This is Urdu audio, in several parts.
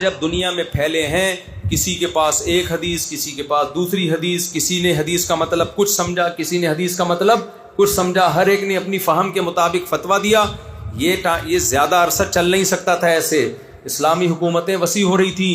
جب دنیا میں پھیلے ہیں، کسی کے پاس ایک حدیث، کسی کے پاس دوسری حدیث، کسی نے حدیث کا مطلب کچھ سمجھا، کسی نے حدیث کا مطلب کچھ سمجھا، ہر ایک نے اپنی فہم کے مطابق فتویٰ دیا۔ یہ زیادہ عرصہ چل نہیں سکتا تھا ایسے، اسلامی حکومتیں وسیع ہو رہی تھی،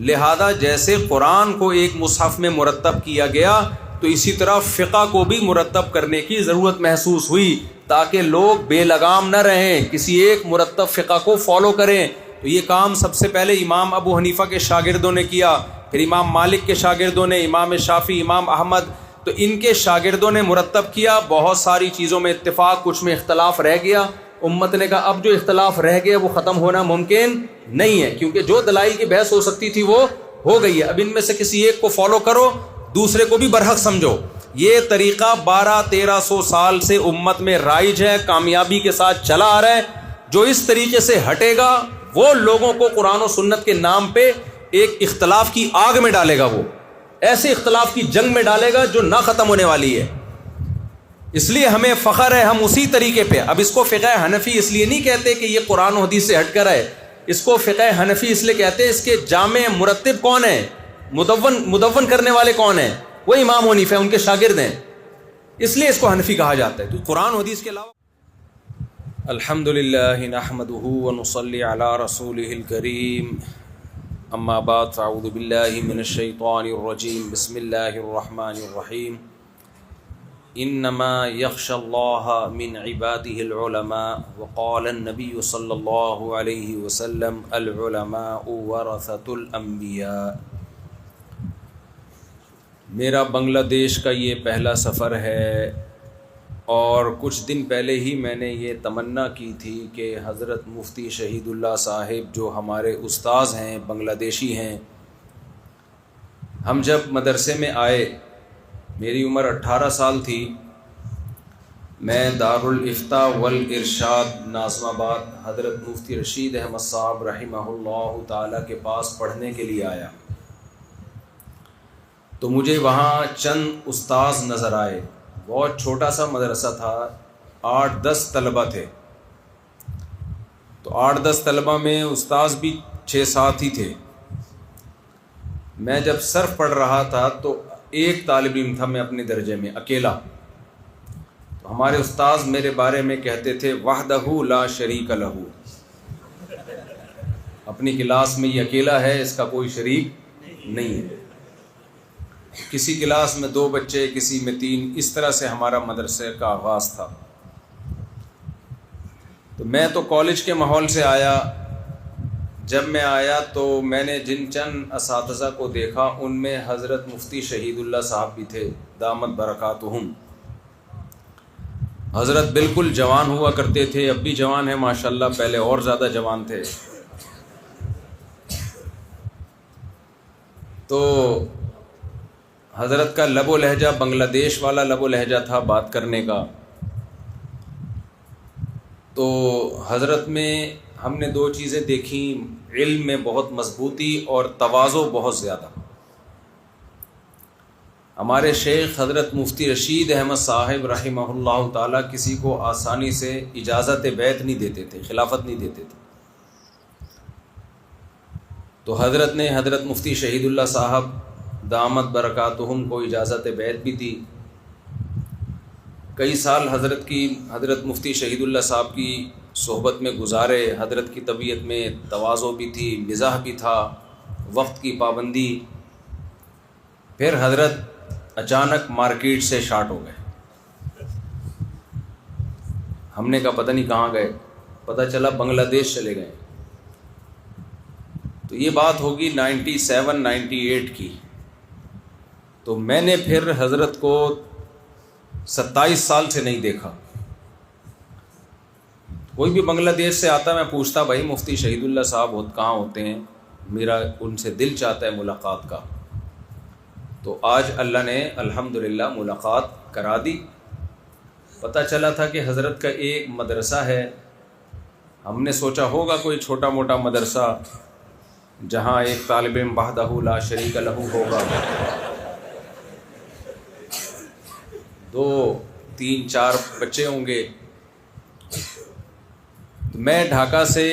لہذا جیسے قرآن کو ایک مصحف میں مرتب کیا گیا تو اسی طرح فقہ کو بھی مرتب کرنے کی ضرورت محسوس ہوئی تاکہ لوگ بے لگام نہ رہیں، کسی ایک مرتب فقہ کو فالو کریں۔ تو یہ کام سب سے پہلے امام ابو حنیفہ کے شاگردوں نے کیا، پھر امام مالک کے شاگردوں نے، امام شافعی، امام احمد، تو ان کے شاگردوں نے مرتب کیا۔ بہت ساری چیزوں میں اتفاق، کچھ میں اختلاف رہ گیا۔ امت نے کہا اب جو اختلاف رہ گیا وہ ختم ہونا ممکن نہیں ہے، کیونکہ جو دلائل کی بحث ہو سکتی تھی وہ ہو گئی ہے، اب ان میں سے کسی ایک کو فالو کرو، دوسرے کو بھی برحق سمجھو۔ یہ طریقہ 1200-1300 سال سے امت میں رائج ہے، کامیابی کے ساتھ چلا آ رہا ہے۔ جو اس طریقے سے ہٹے گا وہ لوگوں کو قرآن و سنت کے نام پہ ایک اختلاف کی آگ میں ڈالے گا، وہ ایسے اختلاف کی جنگ میں ڈالے گا جو نہ ختم ہونے والی ہے۔ اس لیے ہمیں فخر ہے، ہم اسی طریقے پہ، اب اس کو فقہ حنفی اس لیے نہیں کہتے کہ یہ قرآن و حدیث سے ہٹ کر ہے، اس کو فقہ حنفی اس لیے کہتے ہیں، اس کے جامع مرتب کون ہیں، مدون کرنے والے کون ہیں، وہ امام حنیفہ ہیں، ان کے شاگرد ہیں، اس لیے اس کو حنفی کہا جاتا ہے۔ تو قرآن و حدیث کے علاوہ الحمدللہ نحمدہ ونصلی علی رسولہ الکریم، اما بعد فاعوذ باللہ من الشیطان الرجیم، بسم اللہ الرحمن الرحیم۔ انما یخشی اللہ من عبادہ العلماء، وقال النبی صلی اللہ علیہ وسلم العلماء ورثۃ الانبیاء۔ میرا بنگلہ دیش کا یہ پہلا سفر ہے، اور کچھ دن پہلے ہی میں نے یہ تمنا کی تھی کہ حضرت مفتی شہید اللہ صاحب جو ہمارے استاذ ہیں، بنگلہ دیشی ہیں، ہم جب مدرسے میں آئے، میری عمر 18 سال تھی، میں دارالافتاء والارشاد ناظم آباد حضرت مفتی رشید احمد صاحب رحمہ اللہ تعالیٰ کے پاس پڑھنے کے لیے آیا، تو مجھے وہاں چند استاذ نظر آئے۔ بہت چھوٹا سا مدرسہ تھا، 8-10 طلبہ تھے، تو 8-10 طلبہ میں استاذ بھی 6-7 ہی تھے۔ میں جب صرف پڑھ رہا تھا تو ایک طالب علم تھا، میں اپنے درجے میں اکیلا، تو ہمارے استاذ میرے بارے میں کہتے تھے وحدہ لا شریک لہ، اپنی کلاس میں یہ اکیلا ہے، اس کا کوئی شریک نہیں ہے۔ کسی کلاس میں 2 بچے، کسی میں 3، اس طرح سے ہمارا مدرسے کا آغاز تھا۔ تو میں تو کالج کے ماحول سے آیا، جب میں آیا تو میں نے جن چند اساتذہ کو دیکھا ان میں حضرت مفتی شہید اللہ صاحب بھی تھے، دامت برکاتہم۔ حضرت بالکل جوان ہوا کرتے تھے، اب بھی جوان ہیں ماشاءاللہ، پہلے اور زیادہ جوان تھے۔ تو حضرت کا لب و لہجہ بنگلہ دیش والا لب و لہجہ تھا بات کرنے کا۔ تو حضرت میں ہم نے 2 چیزیں دیکھیں، علم میں بہت مضبوطی اور تواضع بہت زیادہ۔ ہمارے شیخ حضرت مفتی رشید احمد صاحب رحمہ اللہ تعالیٰ کسی کو آسانی سے اجازت بیعت نہیں دیتے تھے، خلافت نہیں دیتے تھے، تو حضرت نے حضرت مفتی شہید اللہ صاحب دامت برکاتہم کو اجازت بیعت بھی دی۔ کئی سال حضرت مفتی شہید اللہ صاحب کی صحبت میں گزارے، حضرت کی طبیعت میں تواضع بھی تھی، مزاح بھی تھا، وقت کی پابندی۔ پھر حضرت اچانک مارکیٹ سے شارٹ ہو گئے، ہم نے کہا پتہ نہیں کہاں گئے، پتہ چلا بنگلہ دیش چلے گئے۔ تو یہ بات ہوگی 97-98 کی۔ تو میں نے پھر حضرت کو 27 سال سے نہیں دیکھا۔ کوئی بھی بنگلہ دیش سے آتا میں پوچھتا بھائی مفتی شہید اللہ صاحب کہاں ہوتے ہیں، میرا ان سے دل چاہتا ہے ملاقات کا۔ تو آج اللہ نے الحمدللہ ملاقات کرا دی۔ پتہ چلا تھا کہ حضرت کا ایک مدرسہ ہے، ہم نے سوچا ہوگا کوئی چھوٹا موٹا مدرسہ جہاں ایک طالب علم وحدہ لا شریک لہ ہوگا، 2, 3, 4 بچے ہوں گے۔ میں ڈھاکہ سے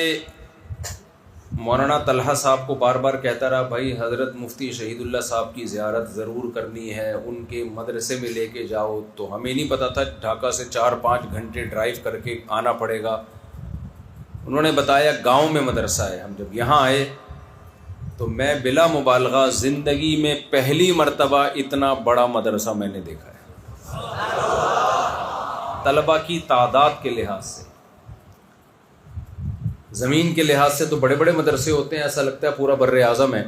مولانا طلحہ صاحب کو بار بار کہتا رہا بھائی حضرت مفتی شہید اللہ صاحب کی زیارت ضرور کرنی ہے، ان کے مدرسے میں لے کے جاؤ. تو ہمیں نہیں پتہ تھا ڈھاکہ سے 4-5 گھنٹے ڈرائیو کر کے آنا پڑے گا. انہوں نے بتایا گاؤں میں مدرسہ ہے. ہم جب یہاں آئے تو میں بلا مبالغہ زندگی میں پہلی مرتبہ اتنا بڑا مدرسہ میں نے دیکھا ہے، طلبہ کی تعداد کے لحاظ سے. زمین کے لحاظ سے تو بڑے بڑے مدرسے ہوتے ہیں، ایسا لگتا ہے پورا بر اعظم ہے،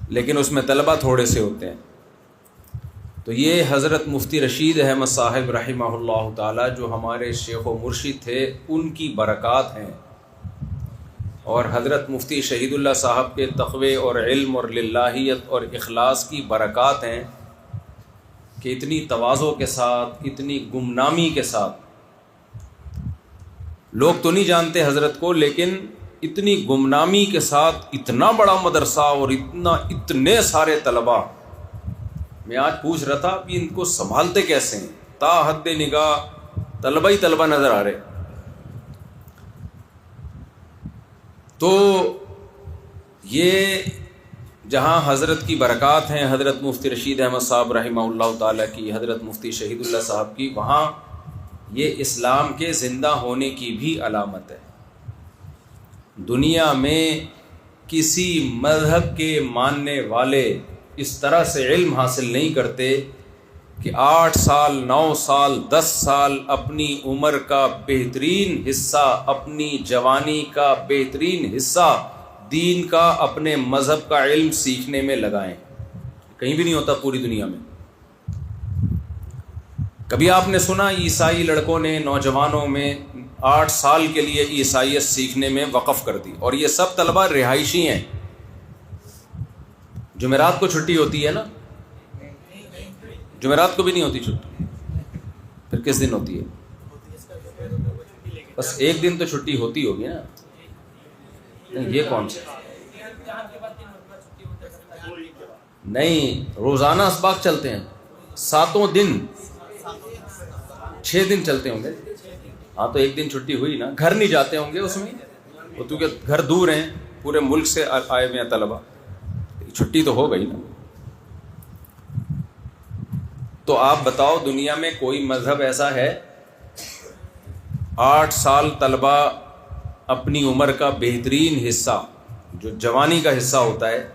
لیکن اس میں طلبہ تھوڑے سے ہوتے ہیں. تو یہ حضرت مفتی رشید احمد صاحب رحمہ اللہ تعالی جو ہمارے شیخ و مرشد تھے، ان کی برکات ہیں، اور حضرت مفتی شہید اللہ صاحب کے تقوی اور علم اور للہیت اور اخلاص کی برکات ہیں کہ اتنی تواضع کے ساتھ، اتنی گمنامی کے ساتھ، لوگ تو نہیں جانتے حضرت کو، لیکن اتنی گمنامی کے ساتھ اتنا بڑا مدرسہ اور اتنے سارے طلباء. میں آج پوچھ رہا تھا کہ ان کو سنبھالتے کیسے ہیں؟ تا حد نگاہ طلبہ ہی طلبہ نظر آ رہے. تو یہ جہاں حضرت کی برکات ہیں، حضرت مفتی رشید احمد صاحب رحمہ اللہ تعالیٰ کی، حضرت مفتی شہید اللہ صاحب کی، وہاں یہ اسلام کے زندہ ہونے کی بھی علامت ہے. دنیا میں کسی مذہب کے ماننے والے اس طرح سے علم حاصل نہیں کرتے کہ 8 سال 9 سال 10 سال اپنی عمر کا بہترین حصہ، اپنی جوانی کا بہترین حصہ دین کا، اپنے مذہب کا علم سیکھنے میں لگائیں. کہیں بھی نہیں ہوتا پوری دنیا میں. کبھی آپ نے سنا عیسائی لڑکوں نے نوجوانوں میں 8 سال کے لیے عیسائیت سیکھنے میں وقف کر دی، اور یہ سب طلبہ رہائشی ہیں. جمعرات کو چھٹی ہوتی ہے نا؟ جمعرات کو بھی نہیں ہوتی چھٹی، پھر کس دن ہوتی ہے؟ بس ایک دن تو چھٹی ہوتی ہوگی نا. نہیں یہ کون سا؟ نہیں، روزانہ اسباق چلتے ہیں 7 دن، 6 دن چلتے ہوں گے. ہاں تو ایک دن چھٹی ہوئی نا. گھر نہیں جاتے ہوں گے اس میں، وہ تو کہ گھر دور ہیں، پورے ملک سے آئے ہوئے ہیں طلبہ، چھٹی تو ہو گئی نا. تو آپ بتاؤ دنیا میں کوئی مذہب ایسا ہے 8 سال طلبہ اپنی عمر کا بہترین حصہ جو جوانی کا حصہ ہوتا ہے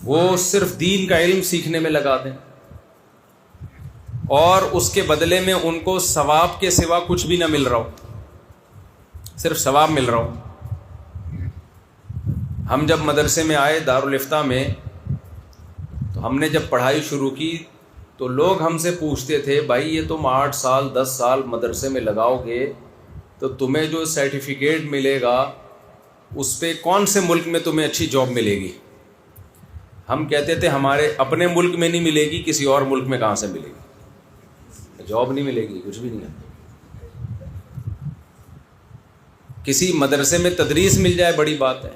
وہ صرف دین کا علم سیکھنے میں لگا دیں، اور اس کے بدلے میں ان کو ثواب کے سوا کچھ بھی نہ مل رہا ہو، صرف ثواب مل رہا ہو. ہم جب مدرسے میں آئے دارالفتہ میں، تو ہم نے جب پڑھائی شروع کی تو لوگ ہم سے پوچھتے تھے بھائی یہ تم 8 سال 10 سال مدرسے میں لگاؤ گے تو تمہیں جو سرٹیفکیٹ ملے گا اس پہ کون سے ملک میں تمہیں اچھی جاب ملے گی؟ ہم کہتے تھے ہمارے اپنے ملک میں نہیں ملے گی، کسی اور ملک میں کہاں سے ملے گی؟ جاب نہیں ملے گی، کچھ بھی نہیں ہے. کسی مدرسے میں تدریس مل جائے بڑی بات ہے.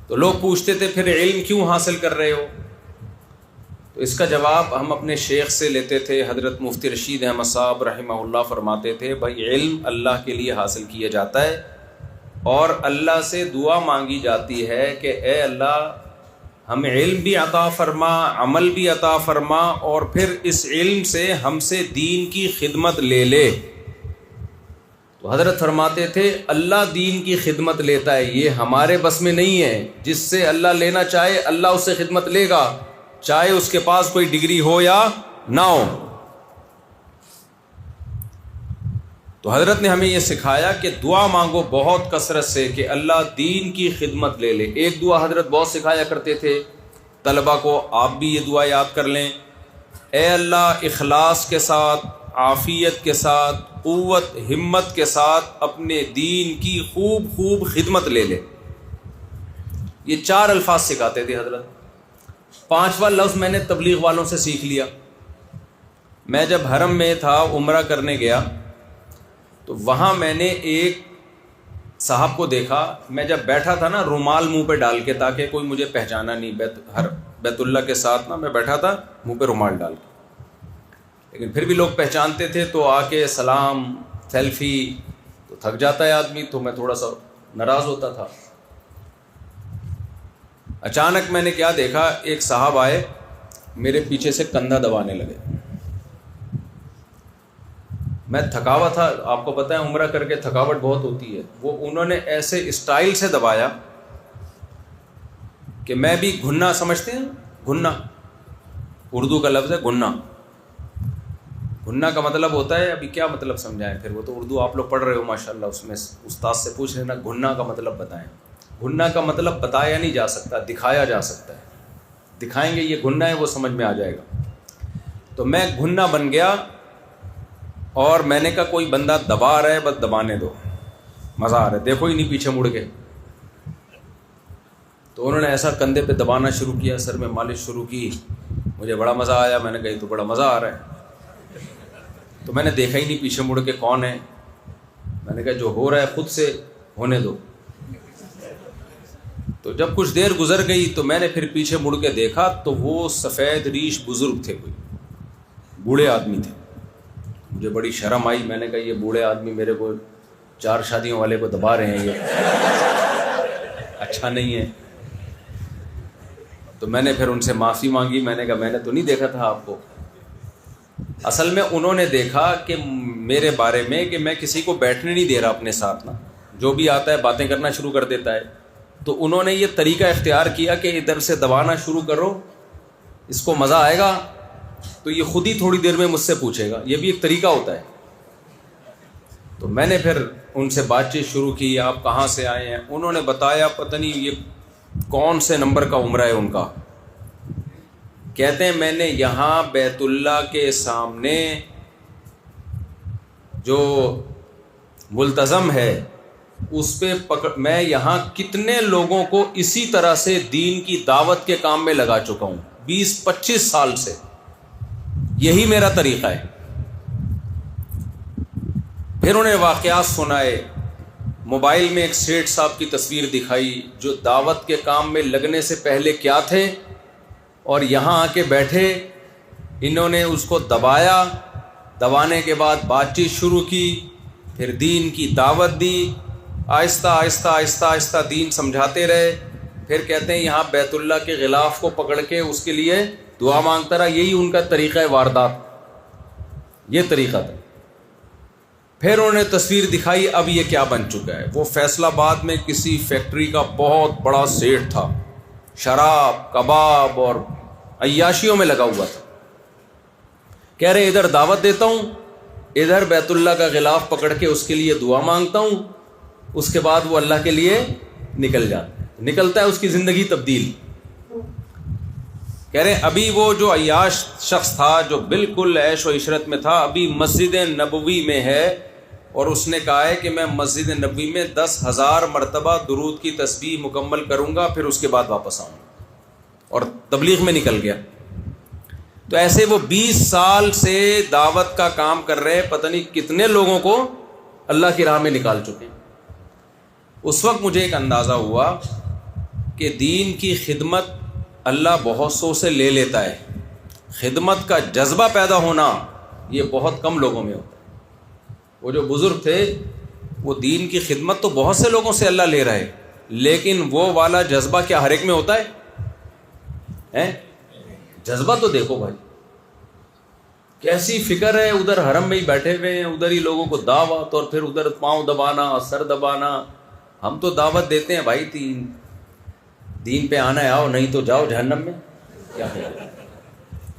تو لوگ پوچھتے تھے پھر علم کیوں حاصل کر رہے ہو؟ تو اس کا جواب ہم اپنے شیخ سے لیتے تھے. حضرت مفتی رشید احمد صاحب رحمہ اللہ فرماتے تھے بھائی علم اللہ کے لیے حاصل کیا جاتا ہے، اور اللہ سے دعا مانگی جاتی ہے کہ اے اللہ ہمیں علم بھی عطا فرما، عمل بھی عطا فرما، اور پھر اس علم سے ہم سے دین کی خدمت لے لے. تو حضرت فرماتے تھے اللہ دین کی خدمت لیتا ہے، یہ ہمارے بس میں نہیں ہے. جس سے اللہ لینا چاہے اللہ اس سے خدمت لے گا، چاہے اس کے پاس کوئی ڈگری ہو یا نہ ہو. تو حضرت نے ہمیں یہ سکھایا کہ دعا مانگو بہت کثرت سے کہ اللہ دین کی خدمت لے لے. ایک دعا حضرت بہت سکھایا کرتے تھے طلبہ کو، آپ بھی یہ دعا یاد کر لیں. اے اللہ اخلاص کے ساتھ، عافیت کے ساتھ، قوت ہمت کے ساتھ اپنے دین کی خوب خوب خدمت لے لے. یہ 4 الفاظ سکھاتے تھے حضرت. 5واں لفظ میں نے تبلیغ والوں سے سیکھ لیا. میں جب حرم میں تھا عمرہ کرنے گیا تو وہاں میں نے ایک صاحب کو دیکھا. میں جب بیٹھا تھا نا رومال منہ پہ ڈال کے تاکہ کوئی مجھے پہچانا نہیں، بیت اللہ کے ساتھ نا میں بیٹھا تھا منہ پہ رومال ڈال کے، لیکن پھر بھی لوگ پہچانتے تھے تو آ کے سلام، سیلفی. تو تھک جاتا ہے آدمی, تو میں تھوڑا سا ناراض ہوتا تھا. اچانک میں نے کیا دیکھا, ایک صاحب آئے میرے پیچھے سے کندھا دبانے لگے. میں تھکا ہوا تھا, آپ کو پتہ ہے عمرہ کر کے تھکاوٹ بہت ہوتی ہے. وہ انہوں نے ایسے اسٹائل سے دبایا کہ میں بھی گھننا, سمجھتے ہیں گھننا, اردو کا لفظ ہے گھننا. گھننا کا مطلب ہوتا ہے, ابھی کیا مطلب سمجھائیں, پھر وہ تو اردو آپ لوگ پڑھ رہے ہو ماشاءاللہ, اس میں استاد سے پوچھ لینا گھننا کا مطلب بتائیں. گھننا کا مطلب بتایا نہیں جا سکتا, دکھایا جا سکتا ہے. دکھائیں گے یہ گھننا ہے, وہ سمجھ میں آ جائے گا. تو میں گھننا بن گیا, اور میں نے کہا کوئی بندہ دبا رہا ہے, بس دبانے دو, مزہ آ رہا ہے, دیکھو ہی نہیں پیچھے مڑ کے. تو انہوں نے ایسا کندھے پہ دبانا شروع کیا, سر میں مالش شروع کی, مجھے بڑا مزہ آیا. میں نے کہا تو بڑا مزہ آ رہا ہے. تو میں نے دیکھا ہی نہیں پیچھے مڑ کے کون ہے. میں نے کہا جو ہو رہا ہے خود سے ہونے دو. تو جب کچھ دیر گزر گئی تو میں نے پھر پیچھے مڑ کے دیکھا, تو وہ سفید ریش بزرگ تھے, کوئی بوڑھے آدمی تھے. مجھے بڑی شرم آئی. میں نے کہا یہ بوڑھے آدمی میرے کو 4 شادیوں والے کو دبا رہے ہیں, یہ اچھا نہیں ہے. تو میں نے پھر ان سے معافی مانگی. میں نے کہا میں نے تو نہیں دیکھا تھا آپ کو. اصل میں انہوں نے دیکھا کہ میرے بارے میں کہ میں کسی کو بیٹھنے نہیں دے رہا اپنے ساتھ نا, جو بھی آتا ہے باتیں کرنا شروع کر دیتا ہے. تو انہوں نے یہ طریقہ اختیار کیا کہ ادھر سے دبانا شروع کرو, اس کو مزہ آئے گا تو یہ خود ہی تھوڑی دیر میں مجھ سے پوچھے گا. یہ بھی ایک طریقہ ہوتا ہے. تو میں نے پھر ان سے بات چیت شروع کی, آپ کہاں سے آئے ہیں. انہوں نے بتایا پتہ نہیں یہ کون سے نمبر کا عمرہ ہے ان کا. کہتے ہیں میں نے یہاں بیت اللہ کے سامنے جو ملتزم ہے اس پہ میں یہاں کتنے لوگوں کو اسی طرح سے دین کی دعوت کے کام میں لگا چکا ہوں 20-25 سال سے. یہی میرا طریقہ ہے. پھر انہیں واقعات سنائے. موبائل میں ایک سیٹھ صاحب کی تصویر دکھائی جو دعوت کے کام میں لگنے سے پہلے کیا تھے, اور یہاں آ کے بیٹھے. انہوں نے اس کو دبایا, دبانے کے بعد بات چیت شروع کی, پھر دین کی دعوت دی. آہستہ آہستہ آہستہ آہستہ دین سمجھاتے رہے. پھر کہتے ہیں یہاں بیت اللہ کے غلاف کو پکڑ کے اس کے لیے دعا مانگتا رہا. یہی ان کا طریقہ ہے واردات, یہ طریقہ تھا. پھر انہوں نے تصویر دکھائی. اب یہ کیا بن چکا ہے, وہ فیصل آباد میں کسی فیکٹری کا بہت بڑا سیٹ تھا, شراب کباب اور عیاشیوں میں لگا ہوا تھا. کہہ رہے ادھر دعوت دیتا ہوں, ادھر بیت اللہ کا غلاف پکڑ کے اس کے لیے دعا مانگتا ہوں, اس کے بعد وہ اللہ کے لیے نکلتا ہے, اس کی زندگی تبدیل. کہہ رہے ابھی وہ جو عیاش شخص تھا جو بالکل عیش و عشرت میں تھا, ابھی مسجد نبوی میں ہے, اور اس نے کہا ہے کہ میں مسجد نبوی میں 10,000 مرتبہ درود کی تسبیح مکمل کروں گا, پھر اس کے بعد واپس آؤں گا. اور تبلیغ میں نکل گیا. تو ایسے وہ 20 سال سے دعوت کا کام کر رہے, پتہ نہیں کتنے لوگوں کو اللہ کی راہ میں نکال چکے. اس وقت مجھے ایک اندازہ ہوا کہ دین کی خدمت اللہ بہت سو سے لے لیتا ہے. خدمت کا جذبہ پیدا ہونا یہ بہت کم لوگوں میں ہوتا ہے. وہ جو بزرگ تھے وہ دین کی خدمت تو بہت سے لوگوں سے اللہ لے رہے, لیکن وہ والا جذبہ کیا ہر ایک میں ہوتا ہے؟ جذبہ تو دیکھو بھائی, کیسی فکر ہے. ادھر حرم میں ہی بیٹھے ہوئے ہیں, ادھر ہی لوگوں کو دعوت, اور پھر ادھر پاؤں دبانا, سر دبانا. ہم تو دعوت دیتے ہیں بھائی, دین پہ آنا ہے آؤ, نہیں تو جاؤ جہنم میں. کیا خیال ہے؟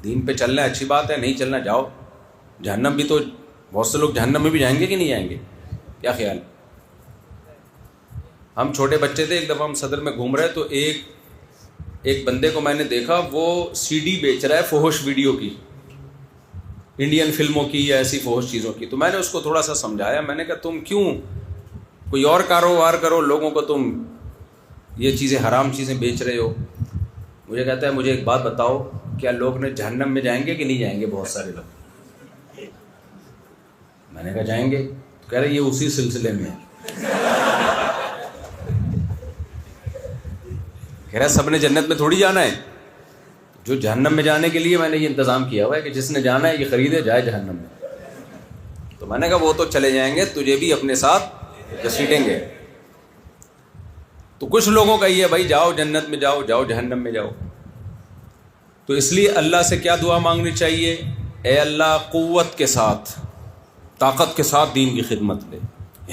دین پہ چلنا اچھی بات ہے, نہیں چلنا جاؤ جہنم بھی. تو بہت سے لوگ جہنم میں بھی جائیں گے کہ نہیں جائیں گے؟ کیا خیال ہے؟ ہم چھوٹے بچے تھے, ایک دفعہ ہم صدر میں گھوم رہے تو ایک بندے کو میں نے دیکھا, وہ CD بیچ رہا ہے فحش ویڈیو کی, انڈین فلموں کی یا ایسی فحش چیزوں کی. تو میں نے اس کو تھوڑا سا سمجھایا. میں نے کہا تم کیوں کوئی اور کاروبار کرو, لوگوں کو تم یہ چیزیں حرام چیزیں بیچ رہے ہو. مجھے کہتا ہے مجھے ایک بات بتاؤ, کیا لوگ نے جہنم میں جائیں گے کہ نہیں جائیں گے؟ بہت سارے لوگ. میں نے کہا جائیں گے. تو کہہ رہے یہ اسی سلسلے میں کہہ رہا سب نے جنت میں تھوڑی جانا ہے. جو جہنم میں جانے کے لیے میں نے یہ انتظام کیا ہوا ہے کہ جس نے جانا ہے یہ خریدے جائے جہنم میں. تو میں نے کہا وہ تو چلے جائیں گے, تجھے بھی اپنے ساتھ گھسیٹیں گے. تو کچھ لوگوں کا یہ بھائی جاؤ جنت میں جاؤ، جاؤ جہنم میں جاؤ. تو اس لیے اللہ سے کیا دعا مانگنی چاہیے؟ اے اللہ قوت کے ساتھ، طاقت کے ساتھ دین کی خدمت دے،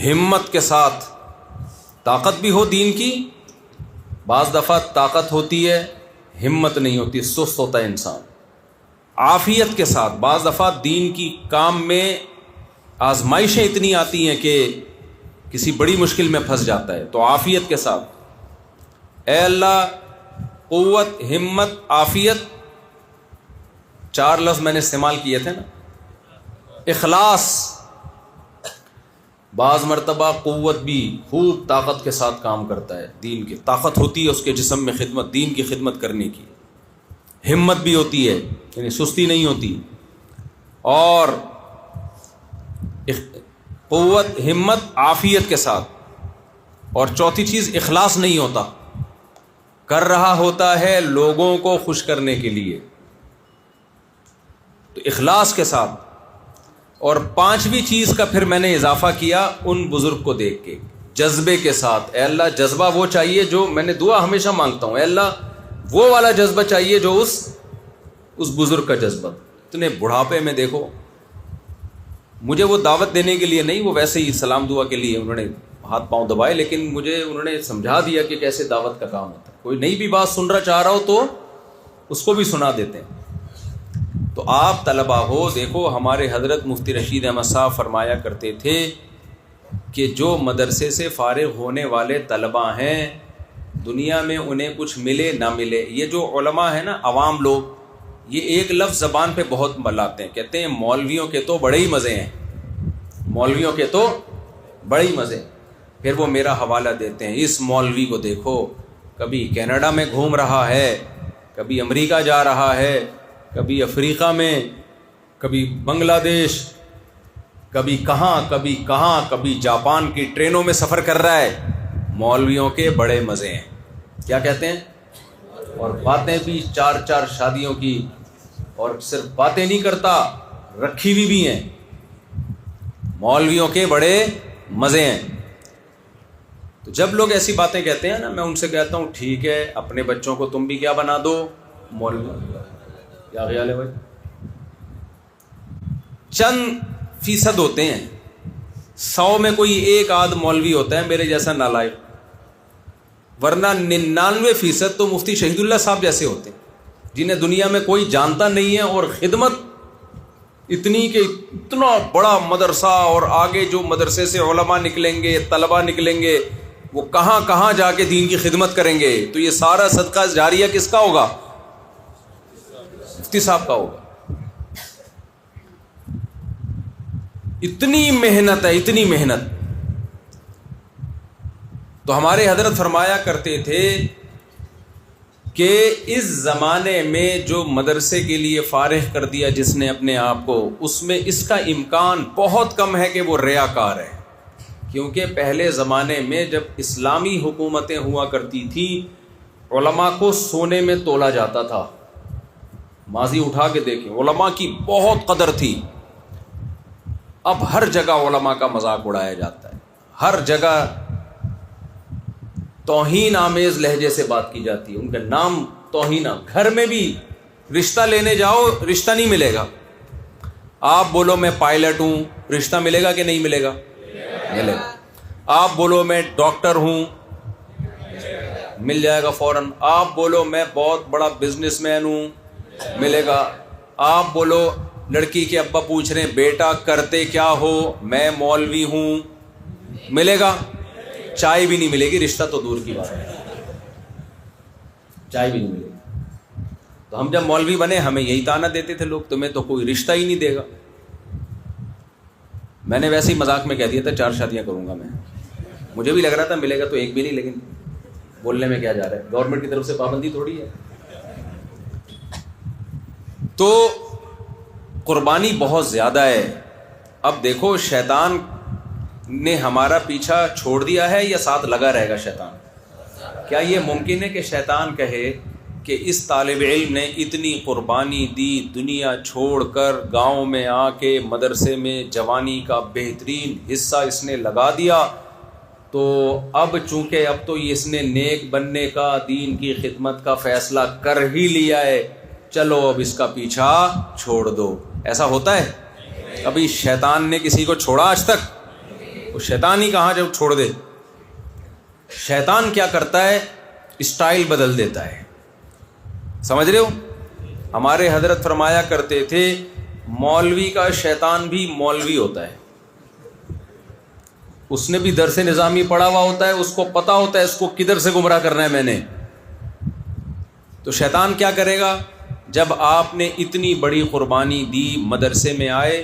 ہمت کے ساتھ. طاقت بھی ہو دین کی، بعض دفعہ طاقت ہوتی ہے ہمت نہیں ہوتی، سست ہوتا ہے انسان. عافیت کے ساتھ، بعض دفعہ دین کی کام میں آزمائشیں اتنی آتی ہیں کہ کسی بڑی مشکل میں پھنس جاتا ہے، تو عافیت کے ساتھ. اے اللہ قوت، ہمت، عافیت، 4 لفظ میں نے استعمال کیے تھے نا. اخلاص، بعض مرتبہ قوت بھی خوب طاقت کے ساتھ کام کرتا ہے، دین کی طاقت ہوتی ہے اس کے جسم میں خدمت، دین کی خدمت کرنے کی. ہمت بھی ہوتی ہے، یعنی سستی نہیں ہوتی. اور قوت، ہمت، عافیت کے ساتھ. اور چوتھی چیز اخلاص نہیں ہوتا، کر رہا ہوتا ہے لوگوں کو خوش کرنے کے لیے. تو اخلاص کے ساتھ. اور 5ویں چیز کا پھر میں نے اضافہ کیا ان بزرگ کو دیکھ کے، جذبے کے ساتھ. اے اللہ جذبہ وہ چاہیے جو میں نے دعا ہمیشہ مانگتا ہوں، اے اللہ وہ والا جذبہ چاہیے جو اس بزرگ کا جذبہ. اتنے بڑھاپے میں دیکھو، مجھے وہ دعوت دینے کے لیے نہیں، وہ ویسے ہی سلام دعا کے لیے انہوں نے ہاتھ پاؤں دبائے، لیکن مجھے انہوں نے سمجھا دیا کہ کیسے دعوت کا کام ہوتا ہے. کوئی نئی بھی بات سننا چاہ رہا ہو تو اس کو بھی سنا دیتے ہیں. تو آپ طلبہ ہو، دیکھو ہمارے حضرت مفتی رشید احمد صاحب فرمایا کرتے تھے کہ جو مدرسے سے فارغ ہونے والے طلبہ ہیں، دنیا میں انہیں کچھ ملے نہ ملے، یہ جو علماء ہیں نا، عوام لوگ، یہ ایک لفظ زبان پہ بہت بلاتے ہیں، کہتے ہیں مولویوں کے تو بڑے ہی مزے ہیں، مولویوں کے تو بڑے ہی مزے. پھر وہ میرا حوالہ دیتے ہیں، اس مولوی کو دیکھو کبھی کینیڈا میں گھوم رہا ہے، کبھی امریکہ جا رہا ہے، کبھی افریقہ میں، کبھی بنگلہ دیش، کبھی کہاں کبھی کہاں، کبھی جاپان کی ٹرینوں میں سفر کر رہا ہے. مولویوں کے بڑے مزے ہیں. کیا کہتے ہیں؟ اور باتیں بھی 4 شادیوں کی، اور صرف باتیں نہیں کرتا، رکھی ہوئی بھی ہیں. مولویوں کے بڑے مزے ہیں. تو جب لوگ ایسی باتیں کہتے ہیں نا، میں ان سے کہتا ہوں ٹھیک ہے، اپنے بچوں کو تم بھی کیا بنا دو، مولوی. کیا خیال ہے بھائی؟ چند فیصد ہوتے ہیں، 100 میں کوئی ایک آدھ مولوی ہوتا ہے میرے جیسا نالائق، ورنہ 99% تو مفتی شہید اللہ صاحب جیسے ہوتے ہیں جنہیں دنیا میں کوئی جانتا نہیں ہے، اور خدمت اتنی کہ اتنا بڑا مدرسہ، اور آگے جو مدرسے سے علماء نکلیں گے، طلباء نکلیں گے، وہ کہاں کہاں جا کے دین کی خدمت کریں گے. تو یہ سارا صدقہ جاریہ کس کا ہوگا؟ مفتی صاحب کا ہوگا. اتنی محنت ہے، اتنی محنت. تو ہمارے حضرت فرمایا کرتے تھے کہ اس زمانے میں جو مدرسے کے لیے فارغ کر دیا جس نے اپنے آپ کو، اس میں اس کا امکان بہت کم ہے کہ وہ ریاکار ہے. کیونکہ پہلے زمانے میں جب اسلامی حکومتیں ہوا کرتی تھی، علماء کو سونے میں تولا جاتا تھا. ماضی اٹھا کے دیکھیں، علماء کی بہت قدر تھی. اب ہر جگہ علماء کا مذاق اڑایا جاتا ہے، ہر جگہ توہین آمیز لہجے سے بات کی جاتی ہے، ان کا نام توہین. گھر میں بھی رشتہ لینے جاؤ، رشتہ نہیں ملے گا. آپ بولو میں پائلٹ ہوں، رشتہ ملے گا کہ نہیں ملے گا؟ ملے گا. آپ بولو میں ڈاکٹر ہوں، مل جائے گا فوراً. آپ بولو میں بہت بڑا بزنس مین ہوں، ملے گا. آپ بولو، لڑکی کے ابا پوچھ رہے ہیں بیٹا کرتے کیا ہو، میں مولوی ہوں، ملے گا. چائے بھی نہیں ملے گی، رشتہ تو دور کی بات ہے، چائے بھی نہیں ملے گی. تو ہم جب مولوی بنے ہمیں یہی طعنہ دیتے تھے لوگ، تمہیں تو کوئی رشتہ ہی نہیں دے گا. میں نے ویسے ہی مذاق میں کہہ دیا تھا 4 شادیاں کروں گا میں. مجھے بھی لگ رہا تھا ملے گا تو ایک بھی نہیں، لیکن بولنے میں کیا جا رہا ہے، گورنمنٹ کی طرف سے پابندی تھوڑی ہے. تو قربانی بہت زیادہ ہے. اب دیکھو شیطان نے ہمارا پیچھا چھوڑ دیا ہے یا ساتھ لگا رہے گا شیطان؟ کیا یہ ممکن ہے کہ شیطان کہے کہ اس طالب علم نے اتنی قربانی دی، دنیا چھوڑ کر گاؤں میں آ کے مدرسے میں جوانی کا بہترین حصہ اس نے لگا دیا، تو اب چونکہ اب تو اس نے نیک بننے کا، دین کی خدمت کا فیصلہ کر ہی لیا ہے، چلو اب اس کا پیچھا چھوڑ دو. ایسا ہوتا ہے؟ کبھی شیطان نے کسی کو چھوڑا آج تک؟ وہ شیطان ہی کہاں جب چھوڑ دے. شیطان کیا کرتا ہے؟ اسٹائل بدل دیتا ہے. سمجھ رہے ہو؟ ہمارے حضرت فرمایا کرتے تھے مولوی کا شیطان بھی مولوی ہوتا ہے. اس نے بھی درس نظامی پڑھا ہوا ہوتا ہے، اس کو پتا ہوتا ہے اس کو کدھر سے گمراہ کرنا ہے میں نے. تو شیطان کیا کرے گا؟ جب آپ نے اتنی بڑی قربانی دی، مدرسے میں آئے،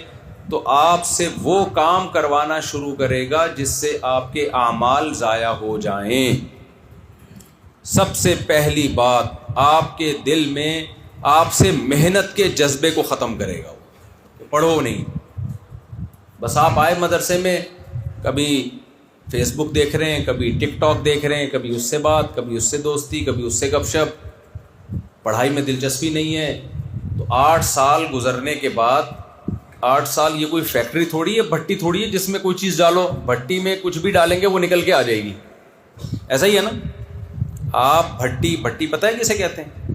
تو آپ سے وہ کام کروانا شروع کرے گا جس سے آپ کے اعمال ضائع ہو جائیں. سب سے پہلی بات، آپ کے دل میں آپ سے محنت کے جذبے کو ختم کرے گا. پڑھو نہیں، بس آپ آئے مدرسے میں، کبھی فیس بک دیکھ رہے ہیں، کبھی ٹک ٹاک دیکھ رہے ہیں، کبھی اس سے بات، کبھی اس سے دوستی، کبھی اس سے گپ شپ، پڑھائی میں دلچسپی نہیں ہے. تو 8 سال گزرنے کے بعد، 8 سال یہ کوئی فیکٹری تھوڑی ہے، بھٹی تھوڑی ہے جس میں کوئی چیز ڈالو، بھٹی میں کچھ بھی ڈالیں گے وہ نکل کے آ جائے گی. ایسا ہی ہے نا. آپ بھٹی پتہ ہے کسے کہتے ہیں؟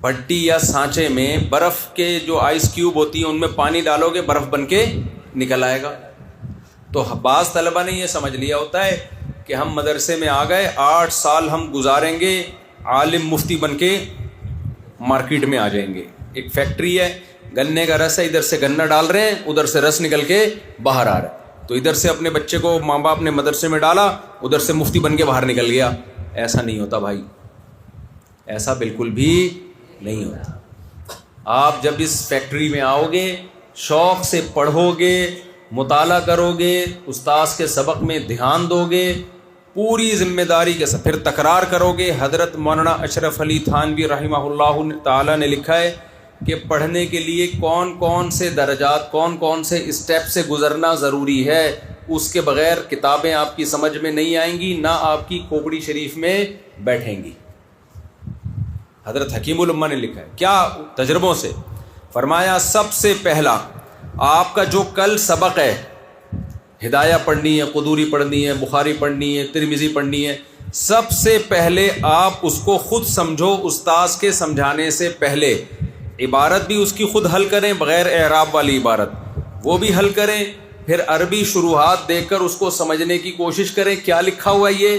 بھٹی یا سانچے میں برف کے جو آئس کیوب ہوتی ہیں ان میں پانی ڈالو گے برف بن کے نکل آئے گا. تو بعض طلبہ نے یہ سمجھ لیا ہوتا ہے کہ ہم مدرسے میں آ گئے، 8 سال ہم گزاریں گے، عالم مفتی بن کے مارکیٹ میں آ جائیں گے. ایک فیکٹری ہے، گنے کا رس ہے، ادھر سے گنا ڈال رہے ہیں، ادھر سے رس نکل کے باہر آ رہا ہے. تو ادھر سے اپنے بچے کو ماں باپ نے مدرسے میں ڈالا، ادھر سے مفتی بن کے باہر نکل گیا. ایسا نہیں ہوتا بھائی، ایسا بالکل بھی نہیں ہوتا. آپ جب اس فیکٹری میں آؤ گے، شوق سے پڑھو گے، مطالعہ کرو گے، استاذ کے سبق میں دھیان دو گے، پوری ذمہ داری کے ساتھ، پھر تکرار کرو گے. حضرت مولانا اشرف علی تھانوی رحمہ اللہ تعالی نے لکھا ہے کہ پڑھنے کے لیے کون کون سے درجات، کون کون سے اسٹیپ سے گزرنا ضروری ہے. اس کے بغیر کتابیں آپ کی سمجھ میں نہیں آئیں گی، نہ آپ کی کھوپڑی شریف میں بیٹھیں گی. حضرت حکیم الامہ نے لکھا ہے، کیا تجربوں سے فرمایا، سب سے پہلا آپ کا جو کل سبق ہے، ہدایہ پڑھنی ہے، قدوری پڑھنی ہے، بخاری پڑھنی ہے، ترمذی پڑھنی ہے، سب سے پہلے آپ اس کو خود سمجھو. استاذ کے سمجھانے سے پہلے عبارت بھی اس کی خود حل کریں، بغیر اعراب والی عبارت وہ بھی حل کریں. پھر عربی شروحات دیکھ کر اس کو سمجھنے کی کوشش کریں کیا لکھا ہوا ہے یہ،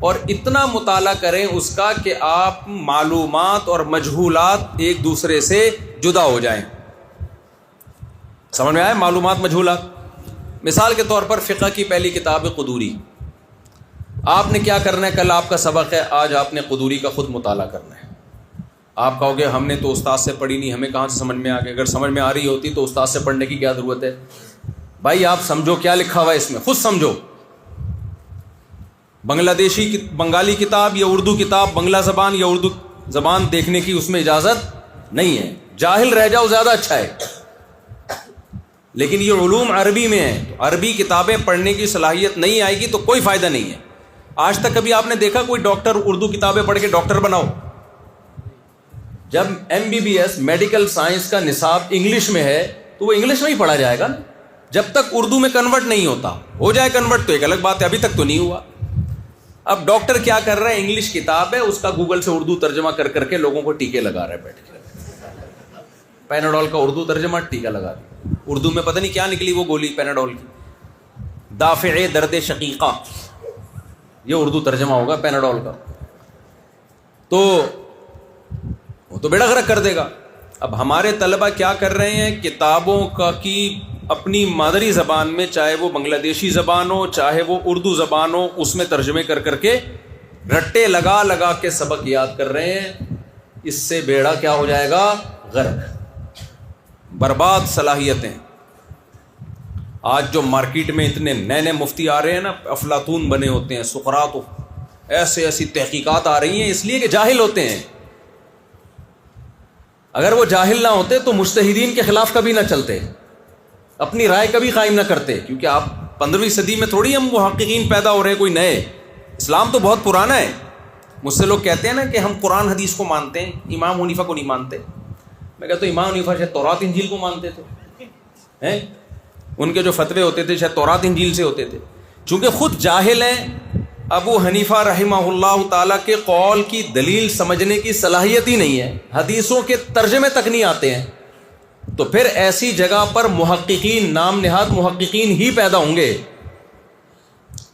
اور اتنا مطالعہ کریں اس کا کہ آپ معلومات اور مجہولات ایک دوسرے سے جدا ہو جائیں. سمجھ میں آئے؟ معلومات مجہولات. مثال کے طور پر فقہ کی پہلی کتاب ہے قدوری. آپ نے کیا کرنا ہے؟ کل آپ کا سبق ہے، آج آپ نے قدوری کا خود مطالعہ کرنا ہے. آپ کہو گے ہم نے تو استاد سے پڑھی نہیں، ہمیں کہاں سے سمجھ میں آ گئی. اگر سمجھ میں آ رہی ہوتی تو استاد سے پڑھنے کی کیا ضرورت ہے؟ بھائی آپ سمجھو کیا لکھا ہوا ہے اس میں، خود سمجھو. بنگالی کتاب یا اردو کتاب، بنگلہ زبان یا اردو زبان دیکھنے کی اس میں اجازت نہیں ہے. جاہل رہ جاؤ زیادہ اچھا ہے. لیکن یہ علوم عربی میں ہے، تو عربی کتابیں پڑھنے کی صلاحیت نہیں آئے گی تو کوئی فائدہ نہیں ہے. آج تک کبھی آپ نے دیکھا کوئی ڈاکٹر اردو کتابیں پڑھ کے ڈاکٹر بناؤ؟ جب MBBS میڈیکل سائنس کا نصاب انگلش میں ہے تو وہ انگلش میں ہی پڑھا جائے گا. جب تک اردو میں کنورٹ نہیں ہوتا، ہو جائے کنورٹ تو ایک الگ بات ہے، ابھی تک تو نہیں ہوا. اب ڈاکٹر کیا کر رہا ہے؟ انگلش کتاب ہے اس کا گوگل سے اردو ترجمہ کر کر کے لوگوں کو ٹیکے لگا رہا ہے بیٹھ کے. پیناڈول کا اردو ترجمہ، ٹیکا لگا دیا. اردو میں پتہ نہیں کیا نکلی وہ گولی پیناڈول کی، دافع درد شقیقہ، یہ اردو ترجمہ ہوگا پیناڈول کا. تو وہ تو بیڑا غرق کر دے گا. اب ہمارے طلبہ کیا کر رہے ہیں؟ کتابوں کا کی اپنی مادری زبان میں، چاہے وہ بنگلہ دیشی زبان ہو چاہے وہ اردو زبان ہو، اس میں ترجمے کر کر کے رٹے لگا لگا کے سبق یاد کر رہے ہیں. اس سے بیڑا کیا ہو جائے گا؟ غرق، برباد صلاحیتیں. آج جو مارکیٹ میں اتنے نئے نئے مفتی آ رہے ہیں نا، افلاطون بنے ہوتے ہیں، سقراط، ایسی تحقیقات آ رہی ہیں اس لیے کہ جاہل ہوتے ہیں. اگر وہ جاہل نہ ہوتے تو مجتہدین کے خلاف کبھی نہ چلتے، اپنی رائے کبھی قائم نہ کرتے. کیونکہ آپ 15ویں صدی میں تھوڑی ہم محققین پیدا ہو رہے ہیں کوئی نئے. اسلام تو بہت پرانا ہے. مجھ سے لوگ کہتے ہیں نا کہ ہم قرآن حدیث کو مانتے ہیں، امام حنیفہ کو نہیں مانتے. میں کہتا ہوں امام حنیفہ شاید تورات انجیل کو مانتے تھے، ان کے جو فتوے ہوتے تھے شاید تورات انجیل سے ہوتے تھے. چونکہ خود جاہل ہیں، ابو حنیفہ رحمہ اللہ تعالیٰ کے قول کی دلیل سمجھنے کی صلاحیت ہی نہیں ہے، حدیثوں کے ترجمے تک نہیں آتے ہیں، تو پھر ایسی جگہ پر محققین، نام نہاد محققین ہی پیدا ہوں گے.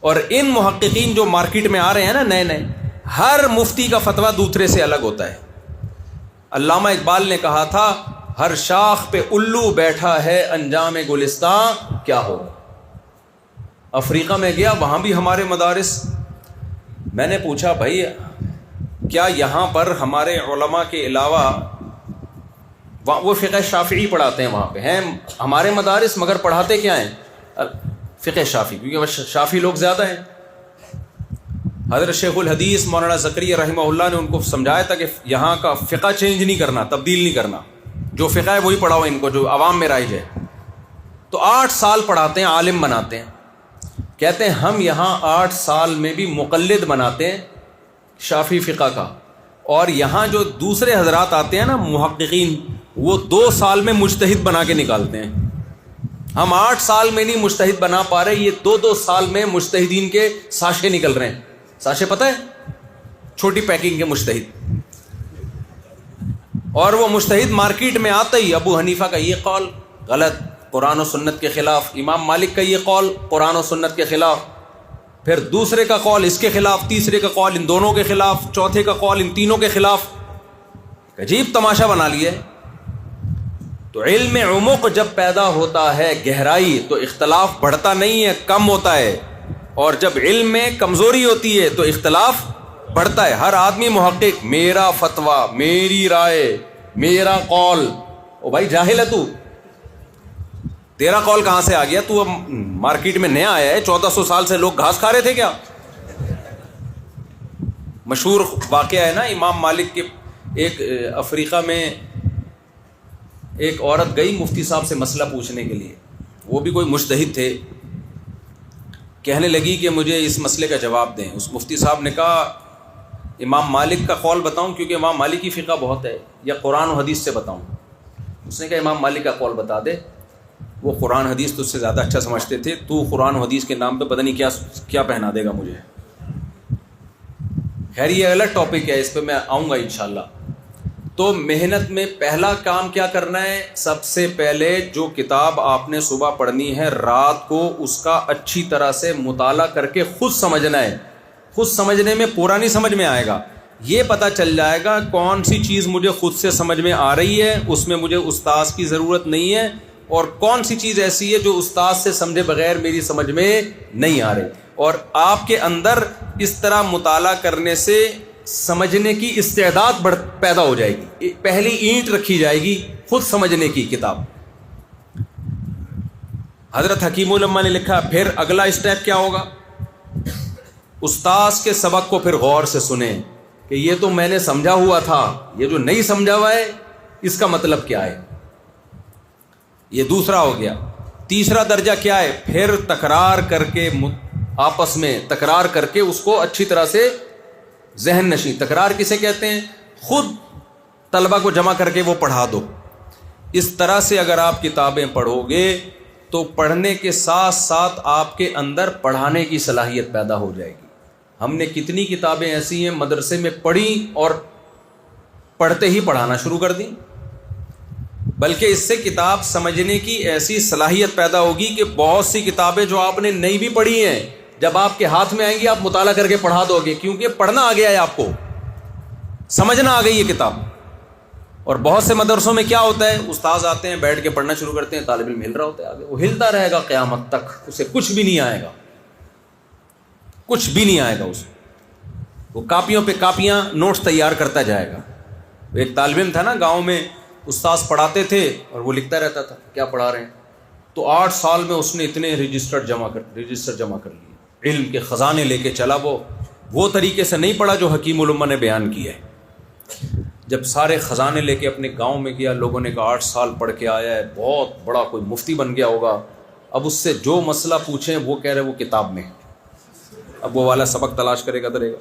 اور ان محققین جو مارکیٹ میں آ رہے ہیں نا نئے نئے، ہر مفتی کا فتویٰ دوسرے سے الگ ہوتا ہے. علامہ اقبال نے کہا تھا ہر شاخ پہ الو بیٹھا ہے انجام گلستان کیا ہوگا. افریقہ میں گیا، وہاں بھی ہمارے مدارس. میں نے پوچھا بھائی کیا یہاں پر ہمارے علماء کے علاوہ وہ فقہ شافعی پڑھاتے ہیں، وہاں پہ ہیں ہمارے مدارس مگر پڑھاتے کیا ہیں؟ فقہ شافعی، کیونکہ وہ شافعی لوگ زیادہ ہیں. حضرت شیخ الحدیث مولانا زکریا رحمہ اللہ نے ان کو سمجھایا تھا کہ یہاں کا فقہ چینج نہیں کرنا، تبدیل نہیں کرنا، جو فقہ ہے وہی پڑھاؤ ان کو جو عوام میں رائج ہے. تو 8 سال پڑھاتے ہیں، عالم بناتے ہیں. کہتے ہیں ہم یہاں 8 سال میں بھی مقلد بناتے ہیں شافعی فقہ کا، اور یہاں جو دوسرے حضرات آتے ہیں نا محققین، وہ 2 سال میں مجتہد بنا کے نکالتے ہیں. ہم 8 سال میں نہیں مجتہد بنا پا رہے، یہ 2 سال میں مجتہدین کے ساشے نکل رہے ہیں. ساشے پتہ ہے؟ چھوٹی پیکنگ کے مجتہد. اور وہ مجتہد مارکیٹ میں آتا ہی ابو حنیفہ کا یہ قول غلط، قرآن و سنت کے خلاف، امام مالک کا یہ قول قرآن و سنت کے خلاف، پھر دوسرے کا قول اس کے خلاف، تیسرے کا قول ان دونوں کے خلاف، چوتھے کا قول ان تینوں کے خلاف. عجیب تماشا بنا لیا ہے. تو علم عمق جب پیدا ہوتا ہے، گہرائی، تو اختلاف بڑھتا نہیں ہے، کم ہوتا ہے. اور جب علم میں کمزوری ہوتی ہے تو اختلاف بڑھتا ہے. ہر آدمی محقق، میرا فتویٰ، میری رائے، میرا قول. او بھائی جاہل ہے تو، تیرا قول کہاں سے آ گیا؟ تو اب مارکیٹ میں نیا آیا ہے، 1400 سال سے لوگ گھاس کھا رہے تھے کیا؟ مشہور واقعہ ہے نا امام مالک کے. ایک افریقہ میں ایک عورت گئی مفتی صاحب سے مسئلہ پوچھنے کے لیے، وہ بھی کوئی مجتہد تھے. کہنے لگی کہ مجھے اس مسئلے کا جواب دیں. اس مفتی صاحب نے کہا امام مالک کا قول بتاؤں کیونکہ امام مالک کی فقہ بہت ہے، یا قرآن و حدیث سے بتاؤں؟ اس نے کہا امام مالک کا قول بتا دے. وہ قرآن حدیث تو اس سے زیادہ اچھا سمجھتے تھے، تو قرآن و حدیث کے نام پہ پتہ نہیں کیا پہنا دے گا مجھے. خیر یہ الگ ٹاپک ہے، اس پہ میں آؤں گا انشاءاللہ. تو محنت میں پہلا کام کیا کرنا ہے؟ سب سے پہلے جو کتاب آپ نے صبح پڑھنی ہے، رات کو اس کا اچھی طرح سے مطالعہ کر کے خود سمجھنا ہے. خود سمجھنے میں پورا نہیں سمجھ میں آئے گا، یہ پتہ چل جائے گا کون سی چیز مجھے خود سے سمجھ میں آ رہی ہے، اس میں مجھے استاذ کی ضرورت نہیں ہے، اور کون سی چیز ایسی ہے جو استاد سے سمجھے بغیر میری سمجھ میں نہیں آ رہی. اور آپ کے اندر اس طرح مطالعہ کرنے سے سمجھنے کی استعداد پیدا ہو جائے گی. پہلی اینٹ رکھی جائے گی خود سمجھنے کی کتاب. حضرت حکیم الامہ نے لکھا پھر اگلا اسٹیپ کیا ہوگا؟ استاذ کے سبق کو پھر غور سے سنیں کہ یہ تو میں نے سمجھا ہوا تھا، یہ جو نہیں سمجھا ہوا ہے اس کا مطلب کیا ہے. یہ دوسرا ہو گیا. تیسرا درجہ کیا ہے؟ پھر تکرار کر کے، آپس میں تکرار کر کے اس کو اچھی طرح سے ذہن نشین. تکرار کسے کہتے ہیں؟ خود طلبہ کو جمع کر کے وہ پڑھا دو. اس طرح سے اگر آپ کتابیں پڑھو گے تو پڑھنے کے ساتھ ساتھ آپ کے اندر پڑھانے کی صلاحیت پیدا ہو جائے گی. ہم نے کتنی کتابیں ایسی ہیں مدرسے میں پڑھی اور پڑھتے ہی پڑھانا شروع کر دیں. بلکہ اس سے کتاب سمجھنے کی ایسی صلاحیت پیدا ہوگی کہ بہت سی کتابیں جو آپ نے نہیں بھی پڑھی ہیں، جب آپ کے ہاتھ میں آئیں گی آپ مطالعہ کر کے پڑھا دو گے، کیونکہ پڑھنا آ گیا ہے، آپ کو سمجھنا آ گئی یہ کتاب. اور بہت سے مدرسوں میں کیا ہوتا ہے، استاذ آتے ہیں بیٹھ کے پڑھنا شروع کرتے ہیں، طالب علم ہل رہا ہوتا ہے آگے، وہ ہلتا رہے گا قیامت تک، اسے کچھ بھی نہیں آئے گا، کچھ بھی نہیں آئے گا اسے. وہ کاپیوں پہ کاپیاں نوٹس تیار کرتا جائے گا. ایک طالب علم تھا نا گاؤں میں، استاذ پڑھاتے تھے اور وہ لکھتا رہتا تھا کیا پڑھا رہے ہیں. تو 8 سال میں اس نے اتنے رجسٹر جمع کر لیے، علم کے خزانے لے کے چلا. وہ طریقے سے نہیں پڑھا جو حکیم الامہ نے بیان کیا ہے. جب سارے خزانے لے کے اپنے گاؤں میں گیا، لوگوں نے کہا 8 سال پڑھ کے آیا ہے، بہت بڑا کوئی مفتی بن گیا ہوگا. اب اس سے جو مسئلہ پوچھیں وہ کہہ رہے وہ کتاب میں. اب وہ والا سبق تلاش کرے گا درے گا.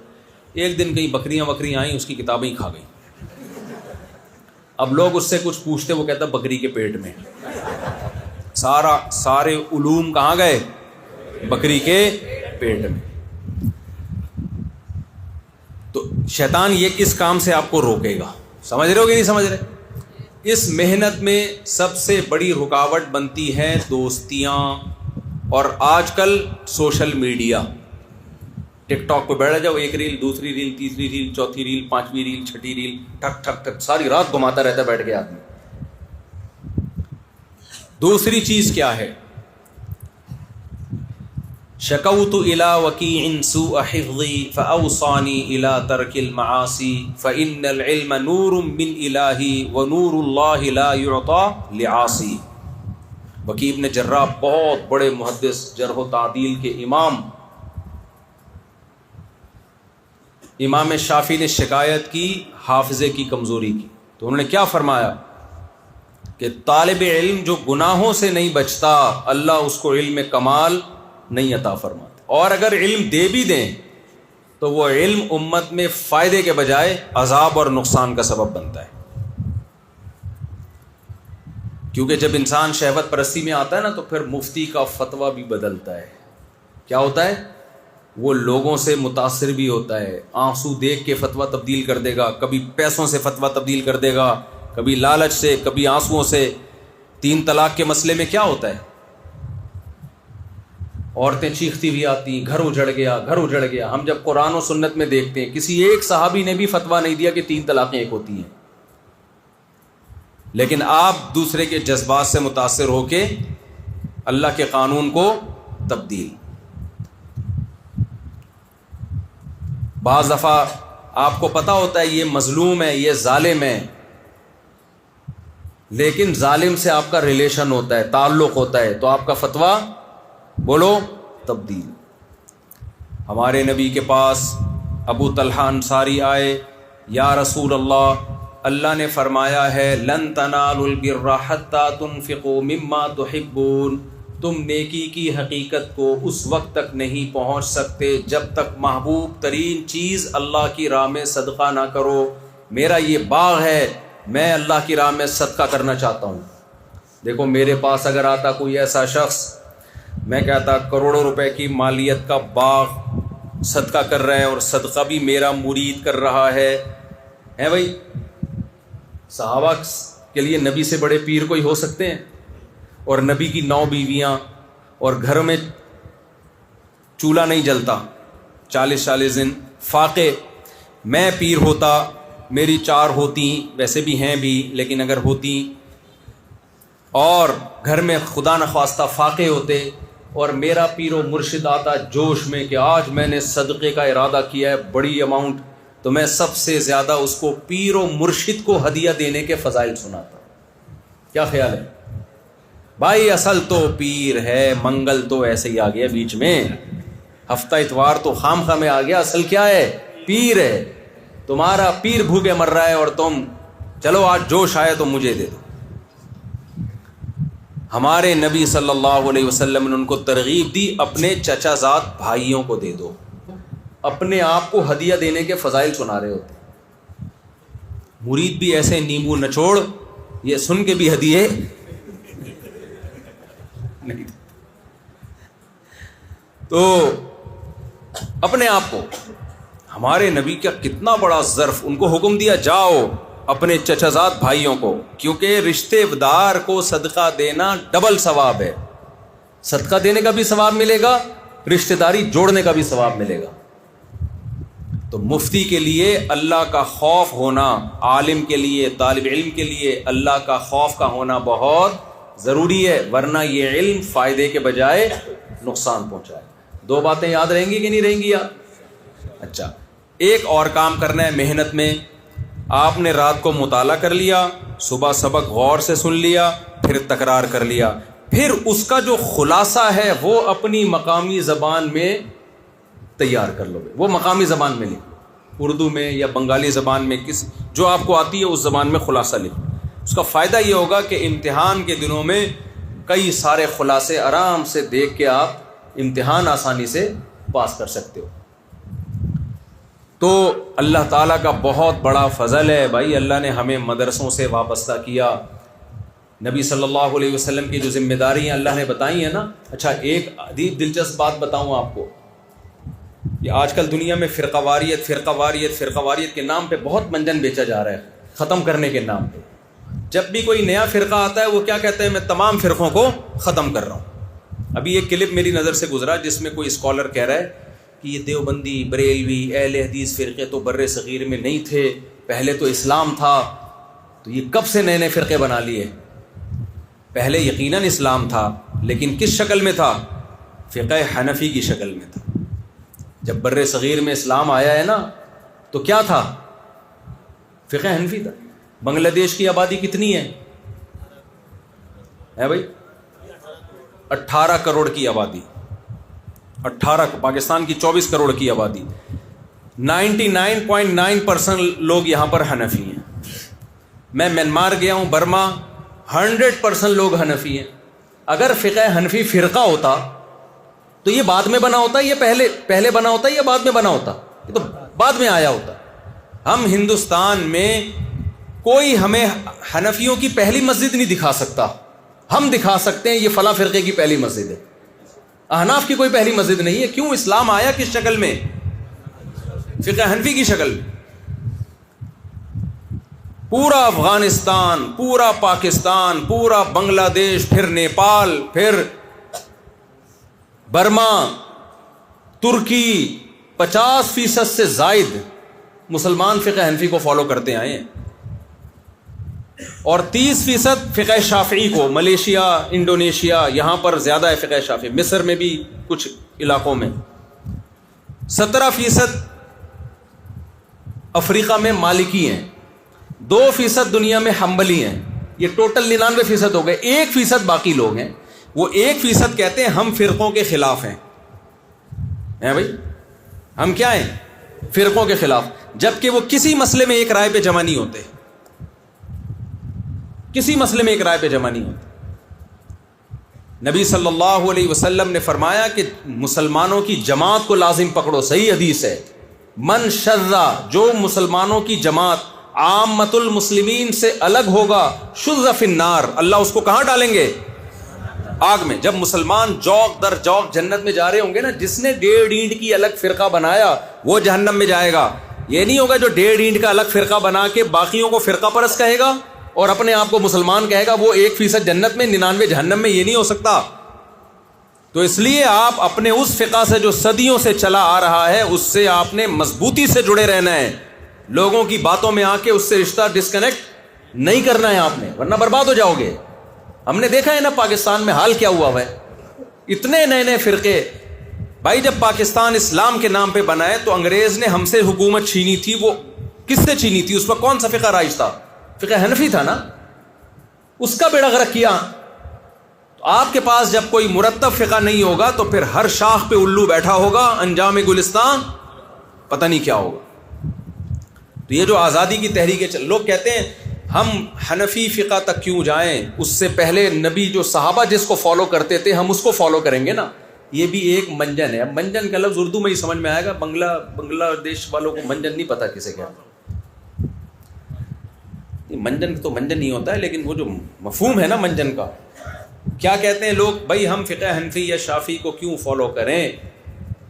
ایک دن کہیں بکریاں آئیں، اس کی کتابیں ہی کھا گئیں. اب لوگ اس سے کچھ پوچھتے، وہ کہتا بکری کے پیٹ میں. سارے علوم کہاں گئے؟ بکری کے پیٹ میں. تو شیطان یہ کس کام سے آپ کو روکے گا؟ سمجھ رہے ہو کہ نہیں سمجھ رہے؟ اس محنت میں سب سے بڑی رکاوٹ بنتی ہے دوستیاں، اور آج کل سوشل میڈیا. ٹک ٹاک پہ بیٹھ جاؤ، ایک ریل، دوسری ریل، تیسری ریل، چوتھی ریل، پانچویں ریل، چھٹی ریل، ٹھک ٹھک ٹھک ساری رات گھماتا رہتا ہے بیٹھ کے آدمی. دوسری چیز کیا ہے؟ شکوت الی وکیع سوء حفظی فاوصانی الی ترک المعاصی فان العلم نور من الہی ونور اللہ لا یعطی لعاصی. وکیع بن جراح بہت بڑے محدث، جرح و تعدیل کے امام شافعی نے شکایت کی حافظے کی کمزوری کی، تو انہوں نے کیا فرمایا کہ طالب علم جو گناہوں سے نہیں بچتا، اللہ اس کو علم کمال نہیں عطا فرماتا، اور اگر علم دے بھی دیں تو وہ علم امت میں فائدے کے بجائے عذاب اور نقصان کا سبب بنتا ہے. کیونکہ جب انسان شہوت پرستی میں آتا ہے نا، تو پھر مفتی کا فتویٰ بھی بدلتا ہے. کیا ہوتا ہے؟ وہ لوگوں سے متاثر بھی ہوتا ہے، آنسو دیکھ کے فتویٰ تبدیل کر دے گا، کبھی پیسوں سے فتویٰ تبدیل کر دے گا، کبھی لالچ سے، کبھی آنسوؤں سے. 3 طلاق کے مسئلے میں کیا ہوتا ہے؟ عورتیں چیختی ہوئی آتی ہیں، گھر اجڑ گیا، گھر اجڑ گیا. ہم جب قرآن و سنت میں دیکھتے ہیں، کسی ایک صحابی نے بھی فتویٰ نہیں دیا کہ 3 طلاقیں ایک ہوتی ہیں، لیکن آپ دوسرے کے جذبات سے متاثر ہو کے اللہ کے قانون کو تبدیل. بعض دفعہ آپ کو پتا ہوتا ہے یہ مظلوم ہے، یہ ظالم ہے، لیکن ظالم سے آپ کا ریلیشن ہوتا ہے، تعلق ہوتا ہے، تو آپ کا فتویٰ بولو تبدیل. ہمارے نبی کے پاس ابو طلحہ انصاری آئے، یا رسول اللہ نے فرمایا ہے لن تنالوا البر حتى تنفقوا مما تحبون، تم نیکی کی حقیقت کو اس وقت تک نہیں پہنچ سکتے جب تک محبوب ترین چیز اللہ کی راہ میں صدقہ نہ کرو. میرا یہ باغ ہے، میں اللہ کی راہ میں صدقہ کرنا چاہتا ہوں. دیکھو میرے پاس اگر آتا کوئی ایسا شخص، میں کہتا کروڑوں روپے کی مالیت کا باغ صدقہ کر رہے ہیں، اور صدقہ بھی میرا مرید کر رہا ہے بھائی. صحابہ کے لیے نبی سے بڑے پیر کوئی ہو سکتے ہیں؟ اور نبی کی 9 بیویاں، اور گھر میں چولہا نہیں جلتا 40 دن. فاقے میں پیر ہوتا، میری 4 ہوتی، ویسے بھی ہیں بھی لیکن اگر ہوتی، اور گھر میں خدا نخواستہ فاقے ہوتے، اور میرا پیر و مرشد آتا جوش میں کہ آج میں نے صدقے کا ارادہ کیا ہے بڑی اماؤنٹ، تو میں سب سے زیادہ اس کو پیر و مرشد کو ہدیہ دینے کے فضائل سناتا. کیا خیال ہے بھائی؟ اصل تو پیر ہے، منگل تو ایسے ہی آ گیا بیچ میں، ہفتہ اتوار تو خام خواہ میں آ گیا، اصل کیا ہے؟ پیر ہے. تمہارا پیر بھوکے مر رہا ہے اور تم چلو آج جوش آئے تو مجھے دے دو. ہمارے نبی صلی اللہ علیہ وسلم نے ان کو ترغیب دی، اپنے چچا زاد بھائیوں کو دے دو. اپنے آپ کو ہدیہ دینے کے فضائل سنا رہے ہوتے. مرید بھی ایسے نیمبو نچوڑ یہ سن کے بھی ہدیے نہیں. تو اپنے آپ کو، ہمارے نبی کا کتنا بڑا ظرف، ان کو حکم دیا جاؤ اپنے چچا زاد بھائیوں کو، کیونکہ رشتے دار کو صدقہ دینا ڈبل ثواب ہے. صدقہ دینے کا بھی ثواب ملے گا، رشتہ داری جوڑنے کا بھی ثواب ملے گا. تو مفتی کے لیے اللہ کا خوف ہونا، عالم کے لیے، طالب علم کے لیے اللہ کا خوف کا ہونا بہت ضروری ہے، ورنہ یہ علم فائدے کے بجائے نقصان پہنچائے. 2 باتیں یاد رہیں گی کہ نہیں رہیں گی یاد؟ اچھا، ایک اور کام کرنا ہے محنت میں. آپ نے رات کو مطالعہ کر لیا، صبح سبق غور سے سن لیا، پھر تکرار کر لیا، پھر اس کا جو خلاصہ ہے وہ اپنی مقامی زبان میں تیار کر لو گے. وہ مقامی زبان میں لکھو، اردو میں یا بنگالی زبان میں، جو آپ کو آتی ہے اس زبان میں خلاصہ لکھو. اس کا فائدہ یہ ہوگا کہ امتحان کے دنوں میں کئی سارے خلاصے آرام سے دیکھ کے آپ امتحان آسانی سے پاس کر سکتے ہو. تو اللہ تعالیٰ کا بہت بڑا فضل ہے بھائی، اللہ نے ہمیں مدرسوں سے وابستہ کیا. نبی صلی اللہ علیہ وسلم کی جو ذمہ داریاں اللہ نے بتائی ہیں نا. اچھا، ایک عجیب دلچسپ بات بتاؤں آپ کو. یہ آج کل دنیا میں فرقہ واریت کے نام پہ بہت منجن بیچا جا رہا ہے، ختم کرنے کے نام پہ. جب بھی کوئی نیا فرقہ آتا ہے وہ کیا کہتے ہیں، میں تمام فرقوں کو ختم کر رہا ہوں. ابھی ایک کلپ میری نظر سے گزرا جس میں کوئی اسکالر کہہ رہا ہے کہ یہ دیوبندی، بریلوی، اہل حدیث فرقے تو بر صغیر میں نہیں تھے، پہلے تو اسلام تھا، تو یہ کب سے نئے نئے فرقے بنا لیے؟ پہلے یقیناً اسلام تھا، لیکن کس شکل میں تھا؟ فقہ حنفی کی شکل میں تھا. جب بر صغیر میں اسلام آیا ہے نا تو کیا تھا؟ فقہ حنفی تھا. بنگلہ دیش کی آبادی کتنی ہے بھائی؟ 18 کروڑ کی آبادی. 18. پاکستان کی 24 کروڑ کی آبادی. 99.9% لوگ یہاں پر حنفی ہیں. میں میانمار گیا ہوں، برما، 100% لوگ حنفی ہیں. اگر فقہ حنفی فرقہ ہوتا تو یہ بعد میں بنا ہوتا، یہ پہلے بنا ہوتا یا بعد میں بنا ہوتا؟ یہ تو بعد میں آیا ہوتا. ہم ہندوستان میں کوئی ہمیں حنفیوں کی پہلی مسجد نہیں دکھا سکتا. ہم دکھا سکتے ہیں یہ فلاں فرقے کی پہلی مسجد ہے. احناف کی کوئی پہلی مسجد نہیں ہے. کیوں؟ اسلام آیا کس شکل میں؟ فقہ حنفی کی شکل میں. پورا افغانستان، پورا پاکستان، پورا بنگلہ دیش، پھر نیپال، پھر برما، ترکی، 50% سے زائد مسلمان فقہ حنفی کو فالو کرتے آئے ہیں، اور 30% فقہ شافعی کو. ملیشیا، انڈونیشیا، یہاں پر زیادہ ہے فقہ شافعی. مصر میں بھی کچھ علاقوں میں. 17% افریقہ میں مالکی ہیں. 2% دنیا میں حنبلی ہیں. یہ ٹوٹل 99% ہو گئے. 1% باقی لوگ ہیں. وہ 1% کہتے ہیں ہم فرقوں کے خلاف ہیں بھائی. ہم کیا ہیں؟ فرقوں کے خلاف. جبکہ وہ کسی مسئلے میں ایک رائے پہ جمع نہیں ہوتے. کسی مسئلے میں ایک رائے پہ جمع نہیں ہوتے. نبی صلی اللہ علیہ وسلم نے فرمایا کہ مسلمانوں کی جماعت کو لازم پکڑو. صحیح حدیث ہے. من شذا، جو مسلمانوں کی جماعت عامت المسلمین سے الگ ہوگا، شذ فی النار، اللہ اس کو کہاں ڈالیں گے؟ آگ میں. جب مسلمان جوق در جوق جنت میں جا رہے ہوں گے نا، جس نے 1.5 اینٹ کی الگ فرقہ بنایا وہ جہنم میں جائے گا. یہ نہیں ہوگا جو 1.5 اینٹ کا الگ فرقہ بنا کے باقیوں کو فرقہ پرست کہے گا اور اپنے آپ کو مسلمان کہے گا، وہ 1% جنت میں 99 جہنم میں. یہ نہیں ہو سکتا. تو اس لیے آپ اپنے اس فقہ سے جو صدیوں سے چلا آ رہا ہے اس سے آپ نے مضبوطی سے جڑے رہنا ہے. لوگوں کی باتوں میں آ کے اس سے رشتہ ڈسکنیکٹ نہیں کرنا ہے آپ نے، ورنہ برباد ہو جاؤ گے. ہم نے دیکھا ہے نا پاکستان میں حال کیا ہوا ہے. اتنے نئے نئے فرقے. بھائی جب پاکستان اسلام کے نام پہ بنا ہے تو انگریز نے ہم سے حکومت چھینی تھی. وہ کس سے چھینی تھی؟ اس پر کون سا فقہ رائج تھا؟ فقہ حنفی تھا نا. اس کا بیڑا غرق کیا. تو آپ کے پاس جب کوئی مرتب فقہ نہیں ہوگا تو پھر ہر شاخ پہ الو بیٹھا ہوگا، انجام گلستان پتہ نہیں کیا ہوگا. تو یہ جو آزادی کی تحریک ہے، لوگ کہتے ہیں ہم حنفی فقہ تک کیوں جائیں، اس سے پہلے نبی جو صحابہ جس کو فالو کرتے تھے ہم اس کو فالو کریں گے نا. یہ بھی ایک منجن ہے. اب منجن کا لفظ اردو میں ہی سمجھ میں آئے گا. بنگلہ دیش والوں کو منجن نہیں پتا کسے کیا. منجن تو منجن نہیں ہوتا ہے، لیکن وہ جو مفہوم ہے نا منجن کا، کیا کہتے ہیں لوگ، بھائی ہم فقہ حنفی یا شافعی کو کیوں فالو کریں؟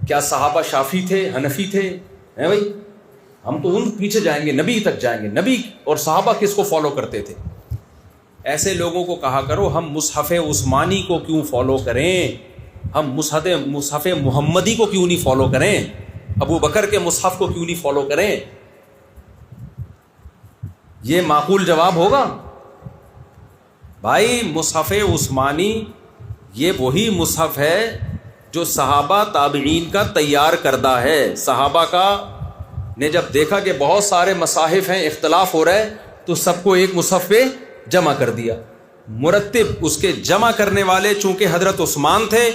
کیا صحابہ شافعی تھے، حنفی تھے؟ ہیں بھائی، ہم تو ان پیچھے جائیں گے، نبی تک جائیں گے. نبی اور صحابہ کس کو فالو کرتے تھے؟ ایسے لوگوں کو کہا کرو ہم مصحف عثمانی کو کیوں فالو کریں، ہم مصحف محمدی کو کیوں نہیں فالو کریں، ابو بکر کے مصحف کو کیوں نہیں فالو کریں؟ یہ معقول جواب ہوگا؟ بھائی مصحف عثمانی یہ وہی مصحف ہے جو صحابہ تابعین کا تیار کردہ ہے. صحابہ کا نے جب دیکھا کہ بہت سارے مصاحف ہیں، اختلاف ہو رہا ہے، تو سب کو ایک مصحف پہ جمع کر دیا. مرتب اس کے جمع کرنے والے چونکہ حضرت عثمان تھے،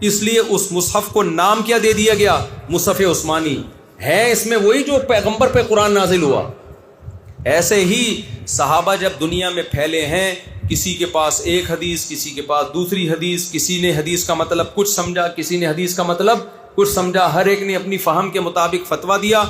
اس لیے اس مصحف کو نام کیا دے دیا گیا؟ مصحف عثمانی. ہے اس میں وہی جو پیغمبر پہ قرآن نازل ہوا. ایسے ہی صحابہ جب دنیا میں پھیلے ہیں، کسی کے پاس ایک حدیث، کسی کے پاس دوسری حدیث، کسی نے حدیث کا مطلب کچھ سمجھا، کسی نے حدیث کا مطلب کچھ سمجھا، ہر ایک نے اپنی فہم کے مطابق فتویٰ دیا.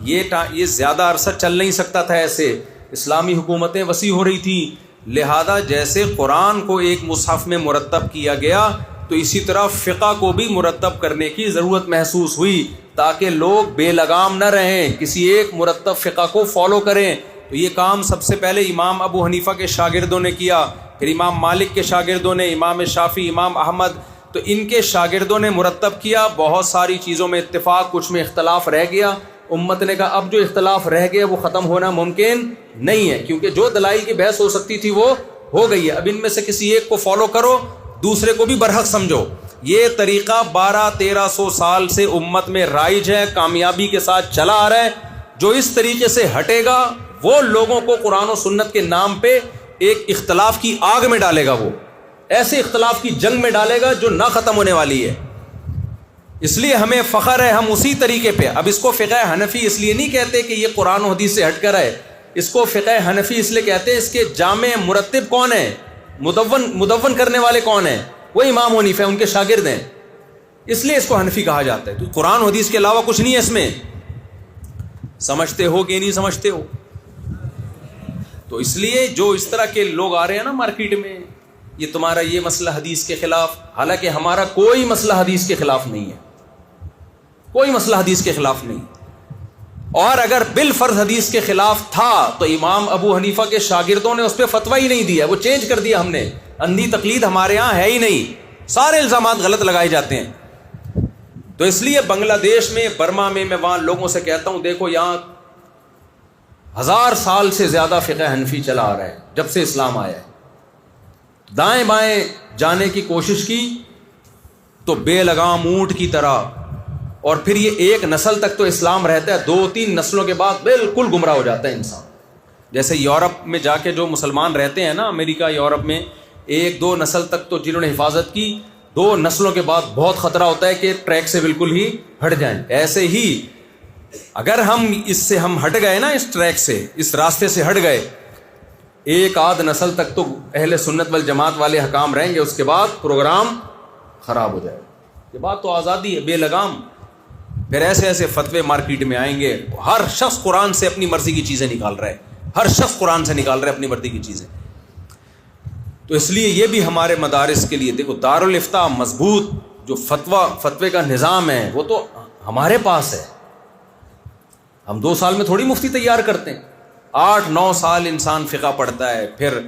یہ زیادہ عرصہ چل نہیں سکتا تھا. ایسے اسلامی حکومتیں وسیع ہو رہی تھیں، لہذا جیسے قرآن کو ایک مصحف میں مرتب کیا گیا تو اسی طرح فقہ کو بھی مرتب کرنے کی ضرورت محسوس ہوئی تاکہ لوگ بے لگام نہ رہیں، کسی ایک مرتب فقہ کو فالو کریں. تو یہ کام سب سے پہلے امام ابو حنیفہ کے شاگردوں نے کیا، پھر امام مالک کے شاگردوں نے، امام شافعی، امام احمد، تو ان کے شاگردوں نے مرتب کیا. بہت ساری چیزوں میں اتفاق، کچھ میں اختلاف رہ گیا. امت نے کہا اب جو اختلاف رہ گیا وہ ختم ہونا ممکن نہیں ہے، کیونکہ جو دلائل کی بحث ہو سکتی تھی وہ ہو گئی ہے. اب ان میں سے کسی ایک کو فالو کرو، دوسرے کو بھی برحق سمجھو. یہ طریقہ 1200-1300 سال سے امت میں رائج ہے، کامیابی کے ساتھ چلا آ رہا ہے. جو اس طریقے سے ہٹے گا وہ لوگوں کو قرآن و سنت کے نام پہ ایک اختلاف کی آگ میں ڈالے گا، وہ ایسے اختلاف کی جنگ میں ڈالے گا جو نہ ختم ہونے والی ہے. اس لیے ہمیں فخر ہے ہم اسی طریقے پہ. اب اس کو فقہ حنفی اس لیے نہیں کہتے کہ یہ قرآن و حدیث سے ہٹ کر ہے، اس کو فقہ حنفی اس لیے کہتے ہیں اس کے جامع مرتب کون ہے، مدون کرنے والے کون ہیں، وہ امام حنیفہ، ان کے شاگرد ہیں، اس لیے اس کو حنفی کہا جاتا ہے. تو قرآن و حدیث کے علاوہ کچھ نہیں ہے اس میں. سمجھتے ہو کہ نہیں سمجھتے ہو؟ تو اس لیے جو اس طرح کے لوگ آ رہے ہیں نا مارکیٹ میں، یہ تمہارا یہ مسئلہ حدیث کے خلاف، حالانکہ ہمارا کوئی مسئلہ حدیث کے خلاف نہیں ہے، کوئی مسئلہ حدیث کے خلاف نہیں. اور اگر بالفرض حدیث کے خلاف تھا تو امام ابو حنیفہ کے شاگردوں نے اس پہ فتویٰ ہی نہیں دیا، وہ چینج کر دیا ہم نے. اندھی تقلید ہمارے ہاں ہے ہی نہیں، سارے الزامات غلط لگائے جاتے ہیں. تو اس لیے بنگلہ دیش میں، برما میں، وہاں لوگوں سے کہتا ہوں دیکھو یہاں 1000 سال سے زیادہ فقہ حنفی چلا آ رہا ہے جب سے اسلام آیا ہے. دائیں بائیں جانے کی کوشش کی تو بے لگام اونٹ کی طرح، اور پھر یہ ایک نسل تک تو اسلام رہتا ہے، 2-3 نسلوں کے بعد بالکل گمراہ ہو جاتا ہے انسان. جیسے یورپ میں جا کے جو مسلمان رہتے ہیں نا، امریکہ، یورپ میں، 1-2 نسل تک تو جنہوں نے حفاظت کی، 2 نسلوں کے بعد بہت خطرہ ہوتا ہے کہ ٹریک سے بالکل ہی ہٹ جائیں. ایسے ہی اگر ہم ہٹ گئے نا، اس ٹریک سے، اس راستے سے ہٹ گئے، 1 نسل تک تو اہل سنت والجماعت والے حکام رہیں گے، اس کے بعد پروگرام خراب ہو جائے گا. یہ بات تو آزادی ہے، بے لگام. پھر ایسے ایسے فتوے مارکیٹ میں آئیں گے، ہر شخص قرآن سے اپنی مرضی کی چیزیں نکال رہا ہے، ہر شخص قرآن سے نکال رہا ہے اپنی مرضی کی چیزیں. تو اس لیے یہ بھی ہمارے مدارس کے لیے دیکھو، دارالافتاء مضبوط جو فتوے کا نظام ہے وہ تو ہمارے پاس ہے. ہم 2 سال میں تھوڑی مفتی تیار کرتے ہیں، 8-9 سال انسان فقہ پڑھتا ہے، پھر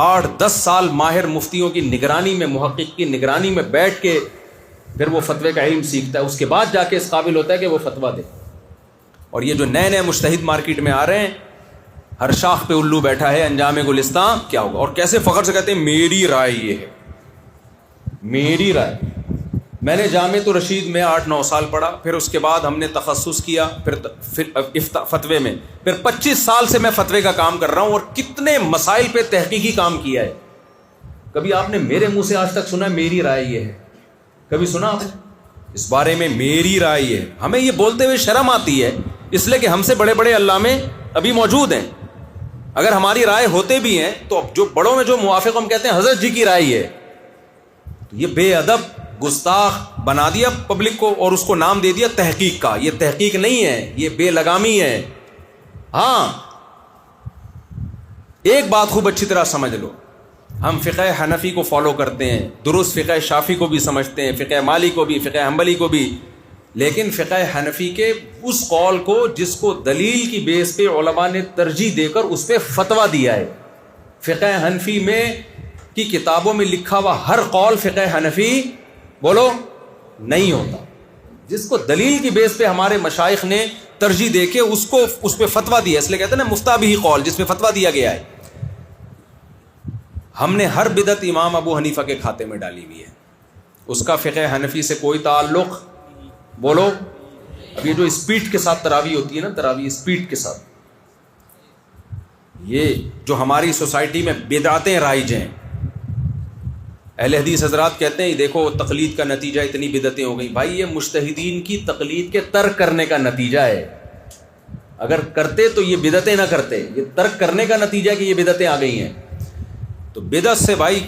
8-10 سال ماہر مفتیوں کی نگرانی میں، محقق کی نگرانی میں بیٹھ کے پھر وہ فتوے کا علم سیکھتا ہے، اس کے بعد جا کے اس قابل ہوتا ہے کہ وہ فتویٰ دے. اور یہ جو نئے مجتہد مارکیٹ میں آ رہے ہیں، ہر شاخ پہ الو بیٹھا ہے، انجام گلستان کیا ہوگا، اور کیسے فخر سے کہتے ہیں میری رائے یہ ہے، میری رائے. میں نے جامعۃ الرشید میں 8-9 سال پڑھا، پھر اس کے بعد ہم نے تخصص کیا، پھر فتوے میں، پھر 25 سال سے میں فتوے کا کام کر رہا ہوں، اور کتنے مسائل پہ تحقیقی کام کیا ہے. کبھی آپ نے میرے منہ سے آج تک سنا میری رائے یہ ہے؟ کبھی سنا آپ اس بارے میں میری رائے یہ ہے؟ ہمیں یہ بولتے ہوئے شرم آتی ہے، اس لیے کہ ہم سے بڑے بڑے علامے ابھی موجود ہیں. اگر ہماری رائے ہوتے بھی ہیں تو جو بڑوں میں جو موافق ہم کہتے ہیں حضرت جی کی رائے ہے. تو یہ بے ادب گستاخ بنا دیا پبلک کو، اور اس کو نام دے دیا تحقیق کا. یہ تحقیق نہیں ہے، یہ بے لگامی ہے. ہاں ایک بات خوب اچھی طرح سمجھ لو، ہم فقہ حنفی کو فالو کرتے ہیں، درست فقہ شافعی کو بھی سمجھتے ہیں، فقہ مالی کو بھی، فقہ حنبلی کو بھی، لیکن فقہ حنفی کے اس قول کو جس کو دلیل کی بیس پہ علماء نے ترجیح دے کر اس پہ فتویٰ دیا ہے. فقہ حنفی میں کی کتابوں میں لکھا ہوا ہر قول فقہ حنفی بولو نہیں ہوتا. جس کو دلیل کی بیس پہ ہمارے مشائخ نے ترجیح دے کے اس پہ فتویٰ دیا، اس لیے کہتے ہیں نا مفتہ بھی قول، جس پہ فتویٰ دیا گیا ہے. ہم نے ہر بدعت امام ابو حنیفہ کے کھاتے میں ڈالی ہوئی ہے، اس کا فقہ حنفی سے کوئی تعلق بولو. اب یہ جو اسپیڈ کے ساتھ تراویح ہوتی ہے نا، تراویح اسپیڈ کے ساتھ، یہ جو ہماری سوسائٹی میں بدعتیں رائج ہیں، اہل حدیث حضرات کہتے ہیں دیکھو تقلید کا نتیجہ اتنی بدعتیں ہو گئی. بھائی یہ مجتہدین کی تقلید کے ترک کرنے کا نتیجہ ہے. اگر کرتے تو یہ بدعتیں نہ کرتے، یہ ترک کرنے کا نتیجہ ہے کہ یہ بدعتیں آ گئی ہیں. تو بدعت سے بھائی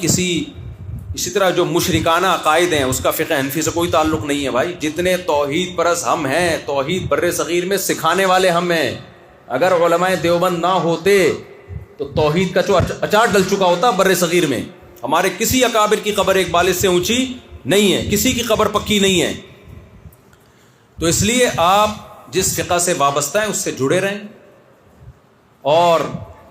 اسی طرح جو مشرکانہ عقائد ہیں اس کا فقہ حنفی سے کوئی تعلق نہیں ہے. بھائی جتنے توحید پرست ہم ہیں، توحید بر صغیر میں سکھانے والے ہم ہیں. اگر علماء دیوبند نہ ہوتے تو توحید کا جو اچار ڈل چکا ہوتا بر صغیر میں. ہمارے کسی اکابر کی قبر ایک بالش سے اونچی نہیں ہے، کسی کی قبر پکی نہیں ہے. تو اس لیے آپ جس فقہ سے وابستہ ہیں اس سے جڑے رہیں. اور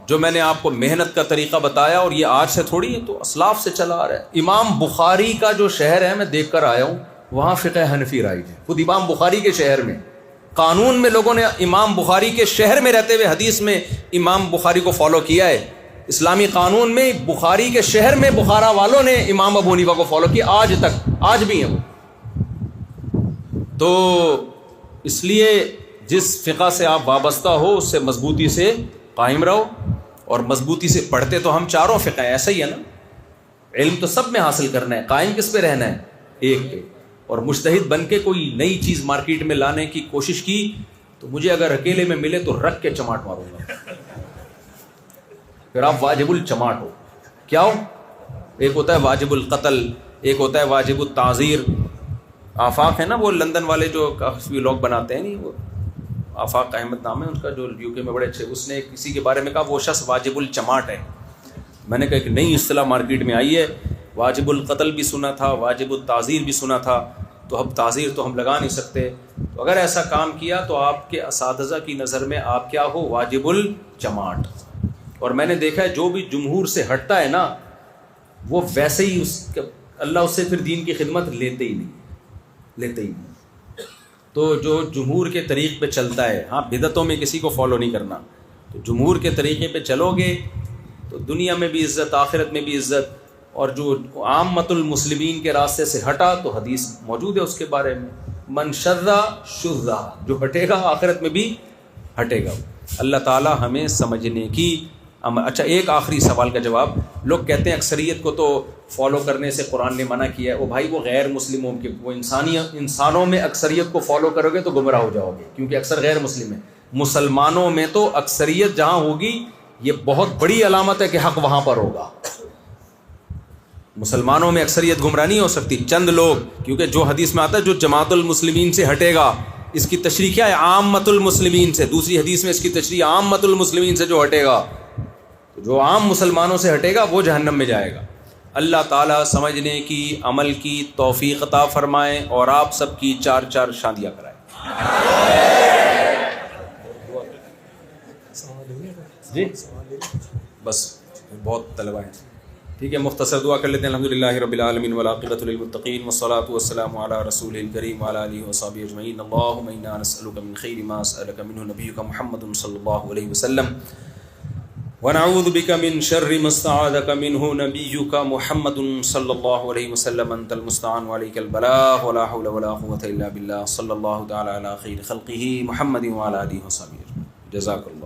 جو میں نے آپ کو محنت کا طریقہ بتایا، اور یہ آج سے تھوڑی ہے، تو اسلاف سے چلا آ رہا ہے. امام بخاری کا جو شہر ہے میں دیکھ کر آیا ہوں، وہاں فقہ حنفی رائج ہے. خود امام بخاری کے شہر میں قانون میں لوگوں نے امام بخاری کے شہر میں رہتے ہوئے حدیث میں امام بخاری کو فالو کیا ہے. اسلامی قانون میں بخاری کے شہر میں بخارا والوں نے امام ابو حنیفہ کو فالو کیا، آج تک، آج بھی ہیں وہ. تو اس لیے جس فقہ سے آپ وابستہ ہو اس سے مضبوطی سے قائم رہو، اور مضبوطی سے پڑھتے تو ہم چاروں فقہ ہیں، ایسا ہی ہے نا. علم تو سب میں حاصل کرنا ہے، قائم کس پہ رہنا ہے؟ ایک پہ. اور مجتہد بن کے کوئی نئی چیز مارکیٹ میں لانے کی کوشش کی تو مجھے اگر اکیلے میں ملے تو رکھ کے چماٹ ماروں گا. پھر آپ واجب الچماٹ ہو. کیا ہو؟ ایک ہوتا ہے واجب القتل، ایک ہوتا ہے واجب التعزیر. آفاق ہے نا وہ لندن والے جو کافی لوگ بناتے ہیں، نہیں وہ آفاق احمد نام ہے ان کا، جو یو کے میں بڑے اچھے، اس نے کسی کے بارے میں کہا وہ شخص واجب الچماٹ ہے. میں نے کہا کہ نئی اصطلاح مارکیٹ میں آئی ہے، واجب القتل بھی سنا تھا، واجب التعزیر بھی سنا تھا، تو اب تعزیر تو ہم لگا نہیں سکتے. تو اگر ایسا کام کیا تو آپ کے اساتذہ کی نظر میں آپ کیا ہو؟ واجب الچماٹ. اور میں نے دیکھا ہے جو بھی جمہور سے ہٹتا ہے نا وہ ویسے ہی اللہ اس سے پھر دین کی خدمت لیتے ہی نہیں. تو جو جمہور کے طریق پہ چلتا ہے، ہاں بدعتوں میں کسی کو فالو نہیں کرنا، تو جمہور کے طریقے پہ چلو گے تو دنیا میں بھی عزت، آخرت میں بھی عزت. اور جو عامۃ المسلمین کے راستے سے ہٹا تو حدیث موجود ہے اس کے بارے میں، من شذ شذ، جو ہٹے گا آخرت میں بھی ہٹے گا. اللہ تعالی ہمیں سمجھنے کی اچھا ایک آخری سوال کا جواب. لوگ کہتے ہیں اکثریت کو تو فالو کرنے سے قرآن نے منع کیا ہے. وہ بھائی وہ غیر مسلموں کے، وہ انسانوں میں اکثریت کو فالو کرو گے تو گمراہ ہو جاؤ گے، کیونکہ اکثر غیر مسلم ہیں. مسلمانوں میں تو اکثریت جہاں ہوگی یہ بہت بڑی علامت ہے کہ حق وہاں پر ہوگا. مسلمانوں میں اکثریت گمراہ نہیں ہو سکتی، چند لوگ. کیونکہ جو حدیث میں آتا ہے جو جماعت المسلمین سے ہٹے گا، اس کی تشریح کیا ہے؟ عامۃ المسلمین سے. دوسری حدیث میں اس کی تشریح عامۃ المسلمین سے جو ہٹے گا، جو عام مسلمانوں سے ہٹے گا وہ جہنم میں جائے گا. اللہ تعالیٰ سمجھنے کی، عمل کی توفیق عطا فرمائے اور آپ سب کی 4 شادیاں کرائے. جی بس بہت طلبہ ہیں. ٹھیک ہے، مختصر دعا کر لیتے ہیں. الحمدللہ رب العالمین والعاقبۃ للمتقین والصلاۃ والسلام علی رسول الکریم وعلی آلہ وصحبہ اجمعین. اللهم انا نسألک من خیر ما سألک منہ نبیک محمد صلی اللہ علیہ وسلم، ونعوذ بک من شر ما استعاذک منہ نبیک محمد صلی اللہ علیہ وسلم. انت المستعان وعلیک البلاغ ولا حول ولا قوة الا باللہ. صلی اللہ تعالی علی خیر خلقہ محمد وعلی آلہ وصحبہ اجمعین. جزاک اللہ.